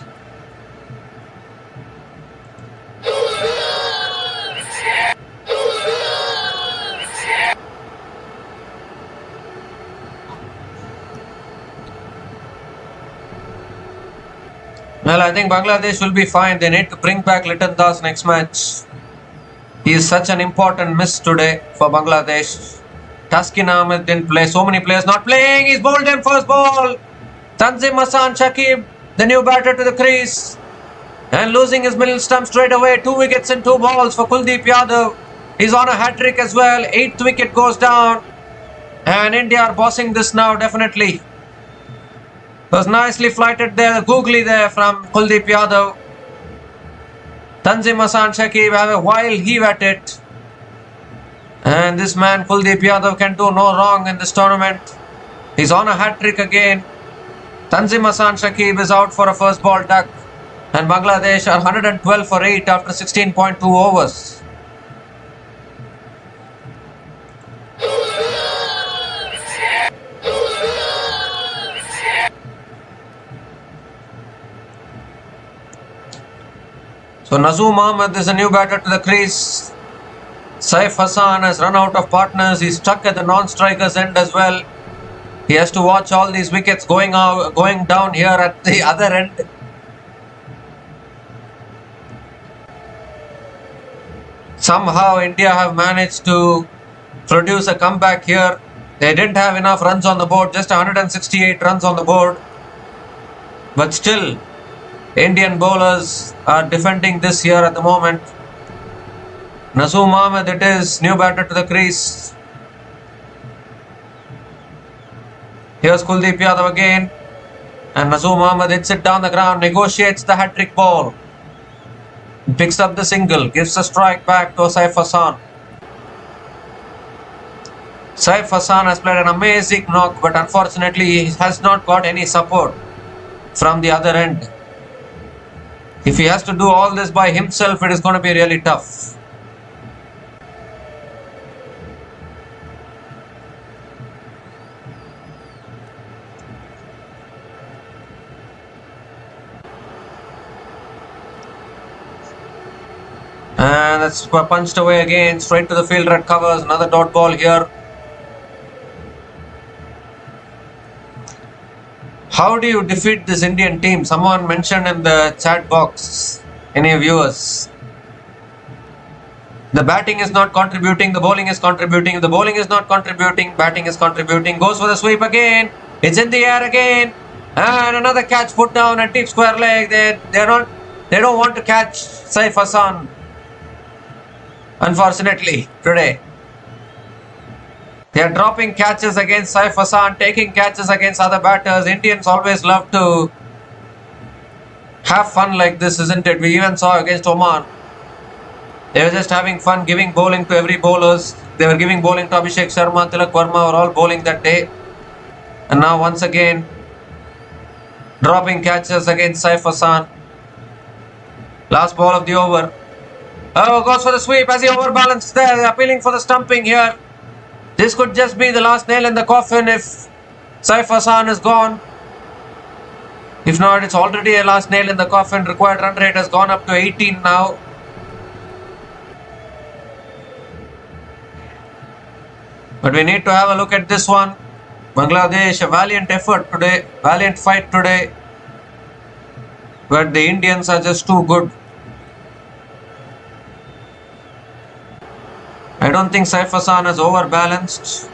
Well, I think Bangladesh will be fine. They need to bring back Litton Das next match. He is such an important miss today for Bangladesh. Taskin Ahmed didn't play. So many players not playing. He's bowled him first ball. Tanzim Hassan Shakib, the new batter to the crease. And losing his middle stump straight away. 2 wickets and 2 balls for Kuldeep Yadav. He's on a hat-trick as well. 8th wicket goes down. And India are bossing this now definitely. Was nicely flighted there, googly there from Kuldeep Yadav. Tanzim Hassan Shakib have a wild heave at it. And this man Kuldeep Yadav can do no wrong in this tournament. He's on a hat-trick again. Tanzim Hassan Shakib is out for a first ball duck. And Bangladesh are 112 for 8 after 16.2 overs. So Nazoom Ahmed is a new batter to the crease. Saif Hassan has run out of partners. He's stuck at the non-striker's end as well. He has to watch all these wickets going down here at the other end. Somehow India have managed to produce a comeback here. They didn't have enough runs on the board, just 168 runs on the board. But still, Indian bowlers are defending this here at the moment. Nazoom Ahmed it is, new batter to the crease. Here's Kuldeep Yadav again. And Nazoom Ahmed hits it down the ground, negotiates the hat-trick ball. Picks up the single, gives a strike back to Saif Hassan. Saif Hassan has played an amazing knock, but unfortunately he has not got any support from the other end. If he has to do all this by himself, it is going to be really tough. And that's punched away again, straight to the fielder at covers. Another dot ball here. How do you defeat this Indian team? Someone mentioned in the chat box. Any viewers? The batting is not contributing, the bowling is contributing. If the bowling is not contributing, batting is contributing. Goes for the sweep again. It's in the air again. And another catch put down at deep square leg. They don't want to catch Saif Hassan. Unfortunately, today. They are dropping catches against Saif Hassan, taking catches against other batters. Indians always love to have fun like this, isn't it? We even saw against Oman. They were just having fun, giving bowling to every bowlers. They were giving bowling to Abhishek Sharma, Tilak Verma were all bowling that day. And now once again, dropping catches against Saif Hassan. Last ball of the over. Oh, goes for the sweep as he overbalanced there, appealing for the stumping here. This could just be the last nail in the coffin if Saif Hassan is gone. If not, it's already a last nail in the coffin. Required run rate has gone up to 18 now. But we need to have a look at this one. Bangladesh, a valiant effort today, valiant fight today. But the Indians are just too good. I don't think Saif Hassan has overbalanced.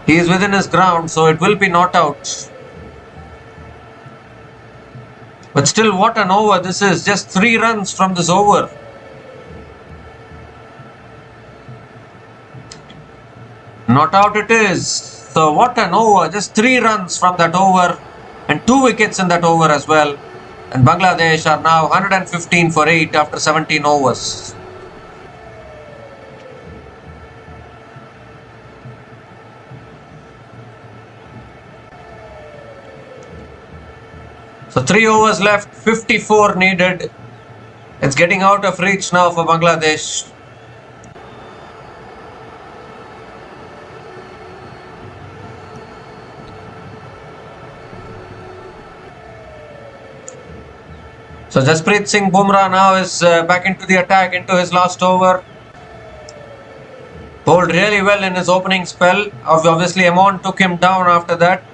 He is within his ground, so it will be not out. But still, what an over this is. Just 3 runs from this over. Not out it is. So what an over. Just 3 runs from that over. And 2 wickets in that over as well. And Bangladesh are now 115 for 8 after 17 overs. So 3 overs left, 54 needed. It's getting out of reach now for Bangladesh. So Jasprit Singh Bumrah now is back into the attack, into his last over. Bowled really well in his opening spell. Obviously Amon took him down after that.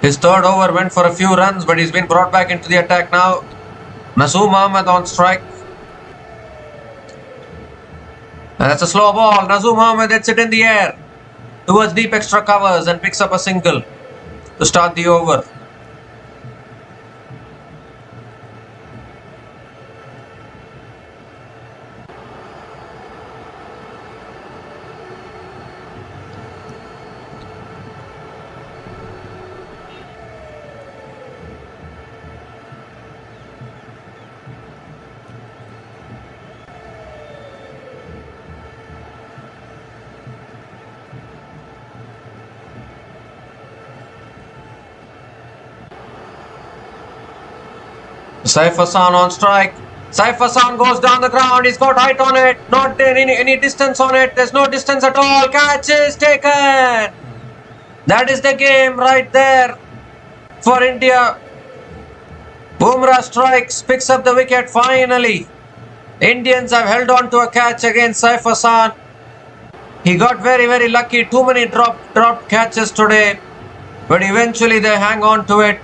His third over went for a few runs, but he's been brought back into the attack now. Naseem Ahmed on strike. And that's a slow ball. Naseem Ahmed hits it in the air towards deep extra covers and picks up a single to start the over. Saif Hassan on strike. Saif Hassan goes down the ground. He's got height on it. Not any distance on it. There's no distance at all. Catch is taken. That is the game right there for India. Bumrah strikes, picks up the wicket finally. Indians have held on to a catch against Saif Hassan. He got very lucky. Too many dropped catches today. But eventually they hang on to it.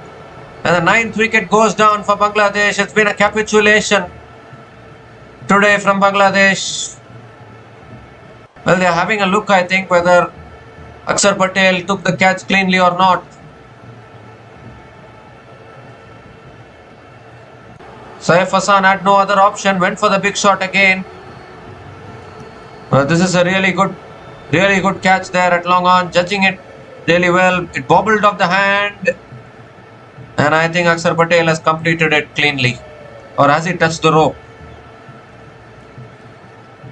And the 9th wicket goes down for Bangladesh. It's been a capitulation today from Bangladesh. Well, they're having a look, I think, whether Akshar Patel took the catch cleanly or not. Saif Hassan had no other option, went for the big shot again. This is a really good catch there at long on, judging it really well. It bobbled off the hand. And I think Akshar Patel has completed it cleanly. Or has he touched the rope?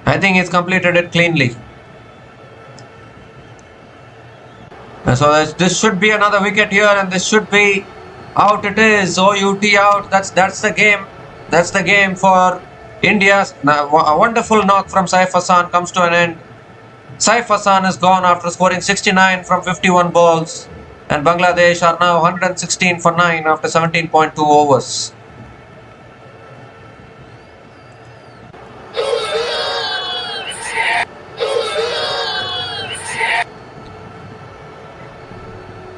I think he's completed it cleanly. So this should be another wicket here, and this should be out. It is OUT out. That's the game. That's the game for India. Now, a wonderful knock from Saif Hassan comes to an end. Saif Hassan is gone after scoring 69 from 51 balls. And Bangladesh are now 116 for 9 after 17.2 overs.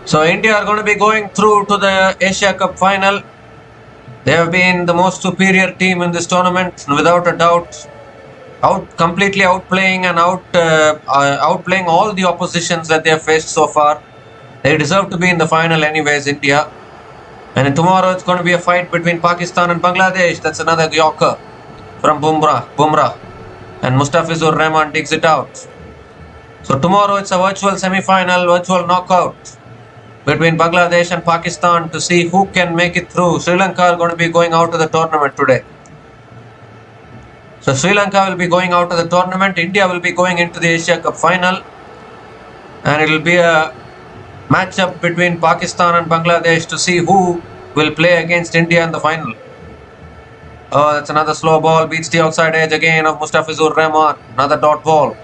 So India are going to be going through to the Asia Cup final. They have been the most superior team in this tournament, without a doubt. Completely outplaying and outplaying all the oppositions that they have faced so far. They deserve to be in the final anyways, India. And tomorrow it's going to be a fight between Pakistan and Bangladesh. That's another Yorker from Bumrah. And Mustafizur Rahman digs it out. So tomorrow it's a virtual semi-final, virtual knockout between Bangladesh and Pakistan to see who can make it through. Sri Lanka are going to be going out of the tournament today. So Sri Lanka will be going out of the tournament. India will be going into the Asia Cup final. And it will be a matchup between Pakistan and Bangladesh to see who will play against India in the final. Oh, that's another slow ball. Beats the outside edge again of Mustafizur Rahman. Another dot ball.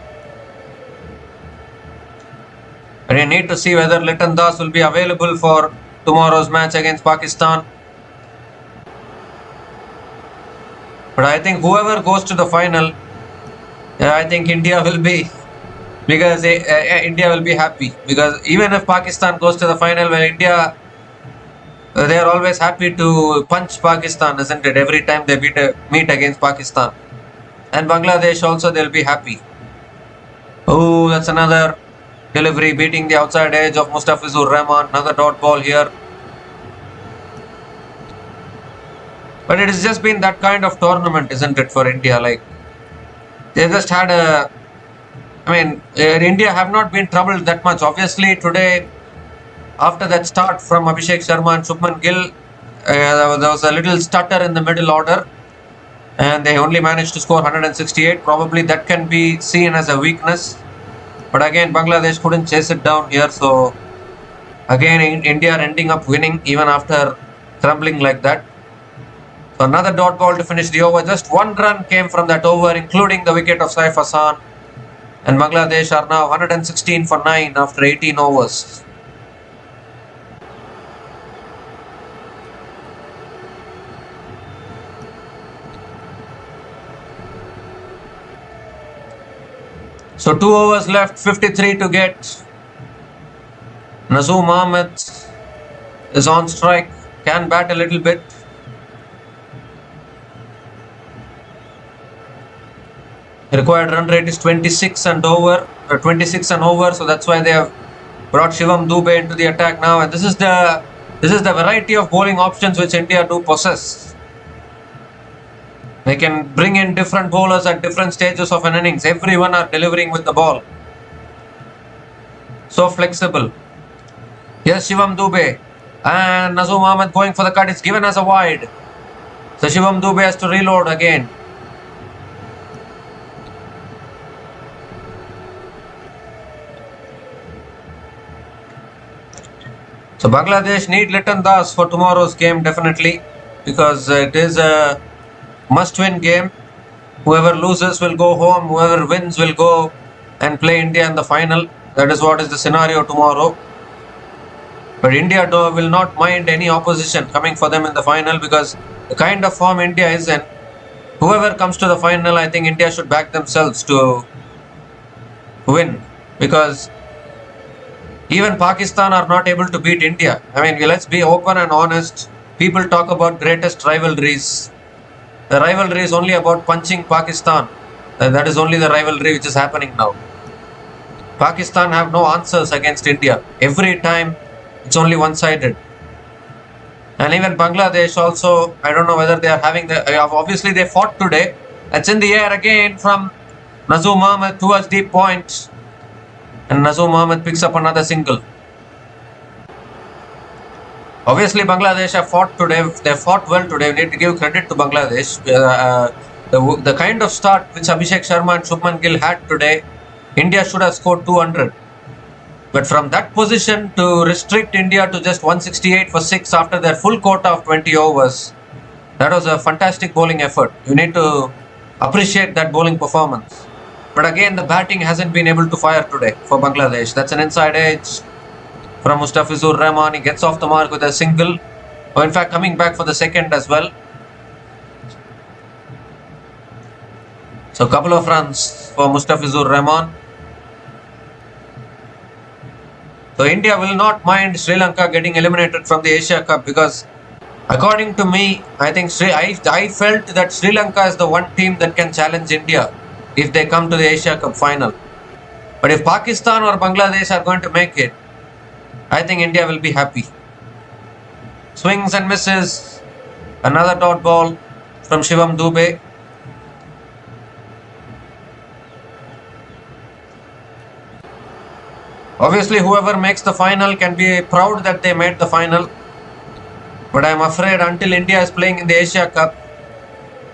And you need to see whether Litton Das will be available for tomorrow's match against Pakistan. But I think whoever goes to the final, I think India will be, because India will be happy. Because even if Pakistan goes to the final, well, India, they are always happy to punch Pakistan, isn't it? Every time they meet against Pakistan. And Bangladesh also, they'll be happy. Oh, that's another delivery beating the outside edge of Mustafizur Rahman. Another dot ball here. But it has just been that kind of tournament, isn't it, for India? Like, they just had a... I mean, India have not been troubled that much. Obviously, today, after that start from Abhishek Sharma and Shubman Gill, there was a little stutter in the middle order. And they only managed to score 168. Probably that can be seen as a weakness. But again, Bangladesh couldn't chase it down here. So, again, India ending up winning even after crumbling like that. So, another dot ball to finish the over. Just one run came from that over, including the wicket of Saif Hassan. And Bangladesh are now 116 for 9 after 18 overs. So 2 overs left, 53 to get. Nazoom Ahmed is on strike, can bat a little bit. Required run rate is 26 and over, so that's why they have brought Shivam Dube into the attack now. And this is the variety of bowling options which India do possess. They can bring in different bowlers at different stages of an innings. Everyone are delivering with the ball. So flexible. Yes, Shivam Dube. And Nazoom Ahmed going for the cut. It's given as a wide. So Shivam Dube has to reload again. So Bangladesh need Litton Das for tomorrow's game definitely, because it is a must-win game. Whoever loses will go home. Whoever wins will go and play India in the final. That is what is the scenario tomorrow. But India will not mind any opposition coming for them in the final, because the kind of form India is in, whoever comes to the final, I think India should back themselves to win. Because even Pakistan are not able to beat India. I mean, let's be open and honest. People talk about greatest rivalries. The rivalry is only about punching Pakistan. That is only the rivalry which is happening now. Pakistan have no answers against India. Every time it's only one-sided. And even Bangladesh also, I don't know whether they are having the... Obviously they fought today. It's in the air again from Nazoom Ahmed towards deep point. And Nazoom Ahmed picks up another single. Obviously, Bangladesh have fought today. They fought well today. We need to give credit to Bangladesh. The kind of start which Abhishek Sharma and Shubman Gill had today, India should have scored 200. But from that position to restrict India to just 168 for 6 after their full quota of 20 overs, that was a fantastic bowling effort. You need to appreciate that bowling performance. But again, the batting hasn't been able to fire today for Bangladesh. That's an inside edge from Mustafizur Rahman. He gets off the mark with a single. Or in fact, coming back for the second as well. So, a couple of runs for Mustafizur Rahman. So, India will not mind Sri Lanka getting eliminated from the Asia Cup, because according to me, I think I felt that Sri Lanka is the one team that can challenge India if they come to the Asia Cup final. But if Pakistan or Bangladesh are going to make it, I think India will be happy. Swings and misses. Another dot ball from Shivam Dube. Obviously, whoever makes the final can be proud that they made the final. But I am afraid until India is playing in the Asia Cup,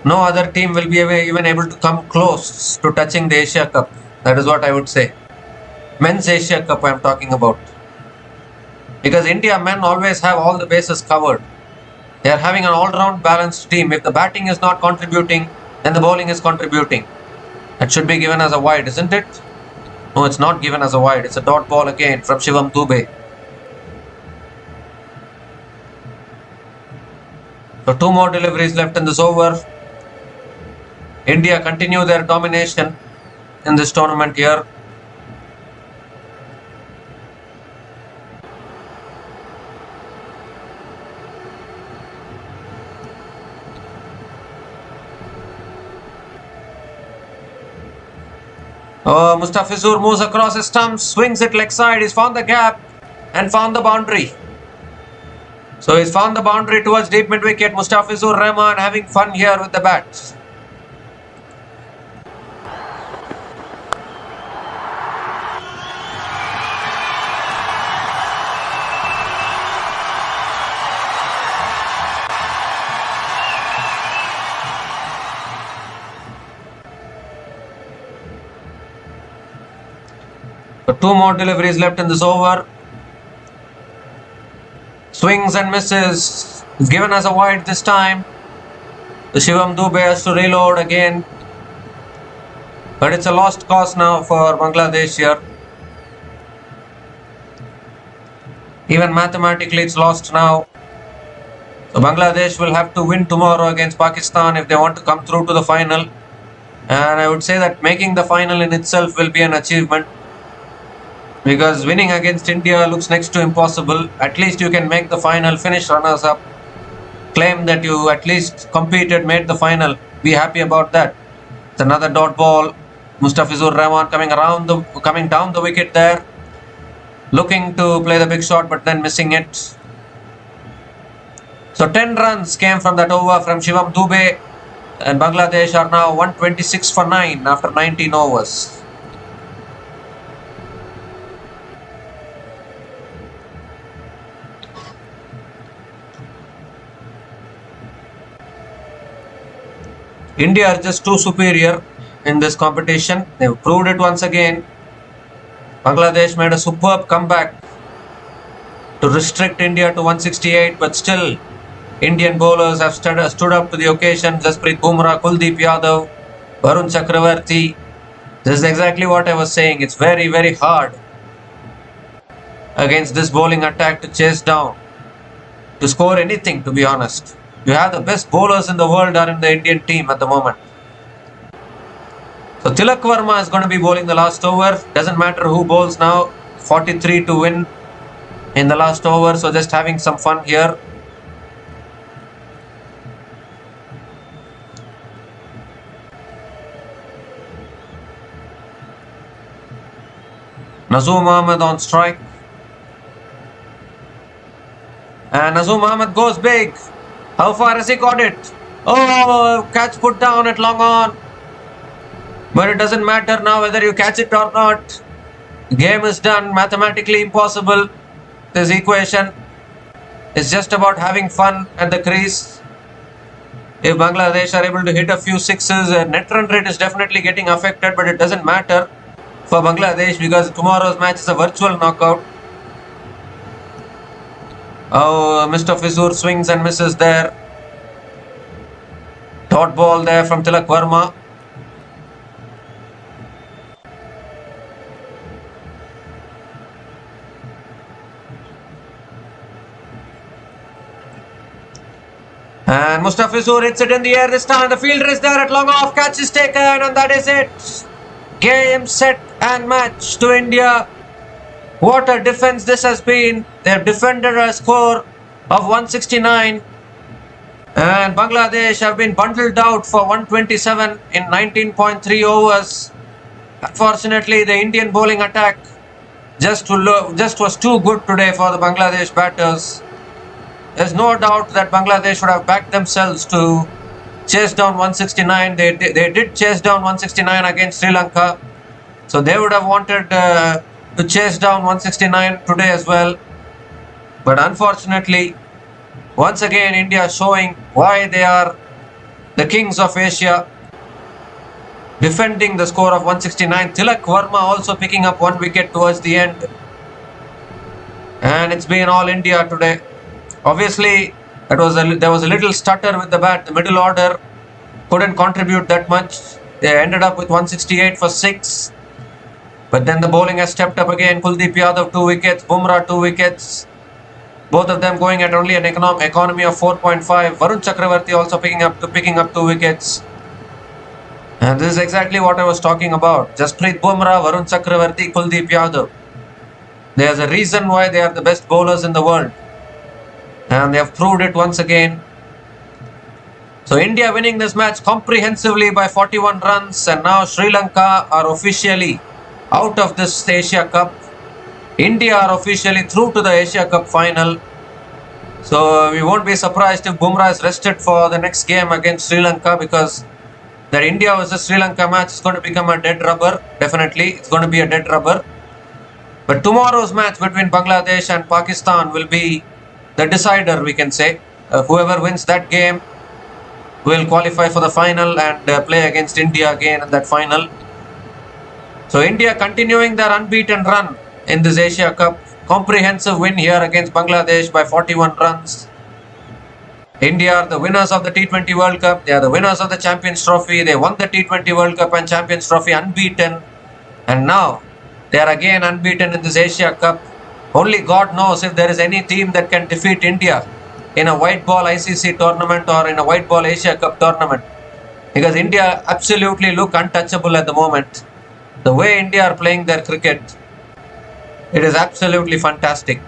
no other team will be even able to come close to touching the Asia Cup. That is what I would say. Men's Asia Cup I am talking about. because India men always have all the bases covered. They are having an all-round balanced team. If the batting is not contributing, then the bowling is contributing. That should be given as a wide, isn't it? No, it's not given as a wide. It's a dot ball again from Shivam Dube. So 2 more deliveries left in this over. India continue their domination in this tournament here. Mustafizur moves across his stumps, swings it leg side. He's found the gap and found the boundary. So he's found the boundary towards deep mid wicket. Mustafizur Rahman having fun here with the bat. So 2 more deliveries left in this over. Swings and misses. It's given as a wide this time. The Shivam Dube has to reload again. But it's a lost cause now for Bangladesh here. Even mathematically it's lost now. So Bangladesh will have to win tomorrow against Pakistan if they want to come through to the final. And I would say that making the final in itself will be an achievement. Because winning against India looks next to impossible. At least you can make the final, finish runners up, claim that you at least competed, made the final. Be happy about that. It's another dot ball. Mustafizur Rahman coming down the wicket there, looking to play the big shot but then missing it. So 10 runs came from that over from Shivam Dube, and Bangladesh are now 126 for 9 after 19 overs. India are just too superior in this competition. They've proved it once again. Bangladesh made a superb comeback to restrict India to 168, but still Indian bowlers have stood up to the occasion. Jasprit Bumrah, Kuldeep Yadav, Varun Chakravarti. This is exactly what I was saying. It's very, very hard against this bowling attack to chase down, to score anything, to be honest. You have the best bowlers in the world are in the Indian team at the moment. So Tilak Verma is going to be bowling the last over. Doesn't matter who bowls now. 43 to win in the last over. So just having some fun here. Nazoom Ahmed on strike. And Nazoom Ahmed goes big. How far has he got it? Oh, catch put down at long on. But it doesn't matter now whether you catch it or not. Game is done. Mathematically impossible. This equation is just about having fun at the crease. If Bangladesh are able to hit a few sixes, net run rate is definitely getting affected, but it doesn't matter for Bangladesh because tomorrow's match is a virtual knockout. Oh, Mustafizur swings and misses there. Dot ball there from Tilak Verma. And Mustafizur hits it in the air this time. The fielder is there at long off. Catch is taken and that is it. Game, set and match to India. What a defense this has been. They have defended a score of 169. And Bangladesh have been bundled out for 127 in 19.3 overs. Unfortunately, the Indian bowling attack just was too good today for the Bangladesh batters. There's no doubt that Bangladesh would have backed themselves to chase down 169. They did chase down 169 against Sri Lanka. So they would have wanted to chase down 169 today as well. But unfortunately, once again India showing why they are the kings of Asia, defending the score of 169. Tilak Verma also picking up one wicket towards the end. And it's been all India today. Obviously, there was a little stutter with the bat. The middle order couldn't contribute that much. They ended up with 168 for 6. But then the bowling has stepped up again. Kuldeep Yadav 2 wickets, Bumrah 2 wickets. Both of them going at only an economy of 4.5. Varun Chakravarti also picking up 2 wickets. And this is exactly what I was talking about. Jasprit Bumrah, Varun Chakravarti, Kuldeep Yadav. There's a reason why they are the best bowlers in the world. And they have proved it once again. So India winning this match comprehensively by 41 runs. And now Sri Lanka are officially out of this Asia Cup. India are officially through to the Asia Cup final. So we won't be surprised if Bumrah is rested for the next game against Sri Lanka, because that India versus Sri Lanka match is going to become a dead rubber. Definitely, it's going to be a dead rubber. But tomorrow's match between Bangladesh and Pakistan will be the decider, we can say. Whoever wins that game will qualify for the final and play against India again in that final. So India continuing their unbeaten run in this Asia Cup. Comprehensive win here against Bangladesh by 41 runs. India are the winners of the T20 World Cup. They are the winners of the Champions Trophy. They won the T20 World Cup and Champions Trophy unbeaten. And now they are again unbeaten in this Asia Cup. Only God knows if there is any team that can defeat India in a white ball ICC tournament or in a white ball Asia Cup tournament. Because India absolutely look untouchable at the moment. The way India are playing their cricket, it is absolutely fantastic.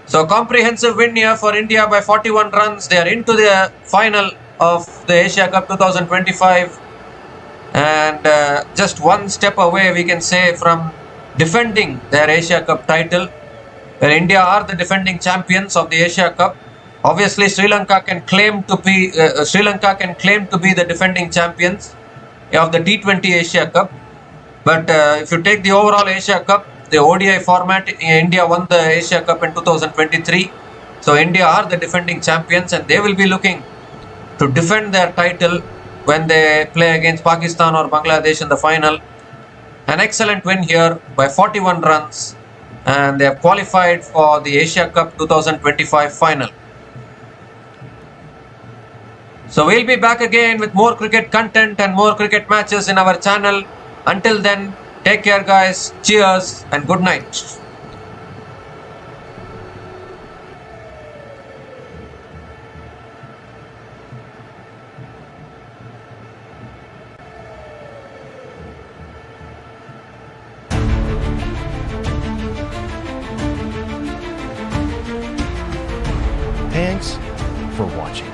So comprehensive win here for India by 41 runs. They are into the final of the Asia Cup 2025. And just one step away, we can say, from defending their Asia Cup title. Where India are the defending champions of the Asia Cup. Obviously, Sri Lanka can claim to be the defending champions of the T20 Asia Cup. But if you take the overall Asia Cup, the ODI format, India won the Asia Cup in 2023. So India are the defending champions, and they will be looking to defend their title when they play against Pakistan or Bangladesh in the final. An excellent win here by 41 runs, and they have qualified for the Asia Cup 2025 final. So we'll be back again with more cricket content and more cricket matches in our channel. Until then, take care guys, cheers and good night. Thanks for watching.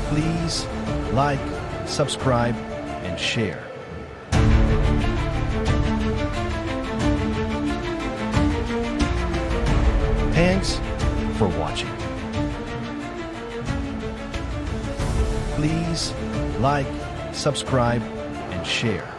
Please like, subscribe, and share. Thanks for watching. Please like, subscribe, and share.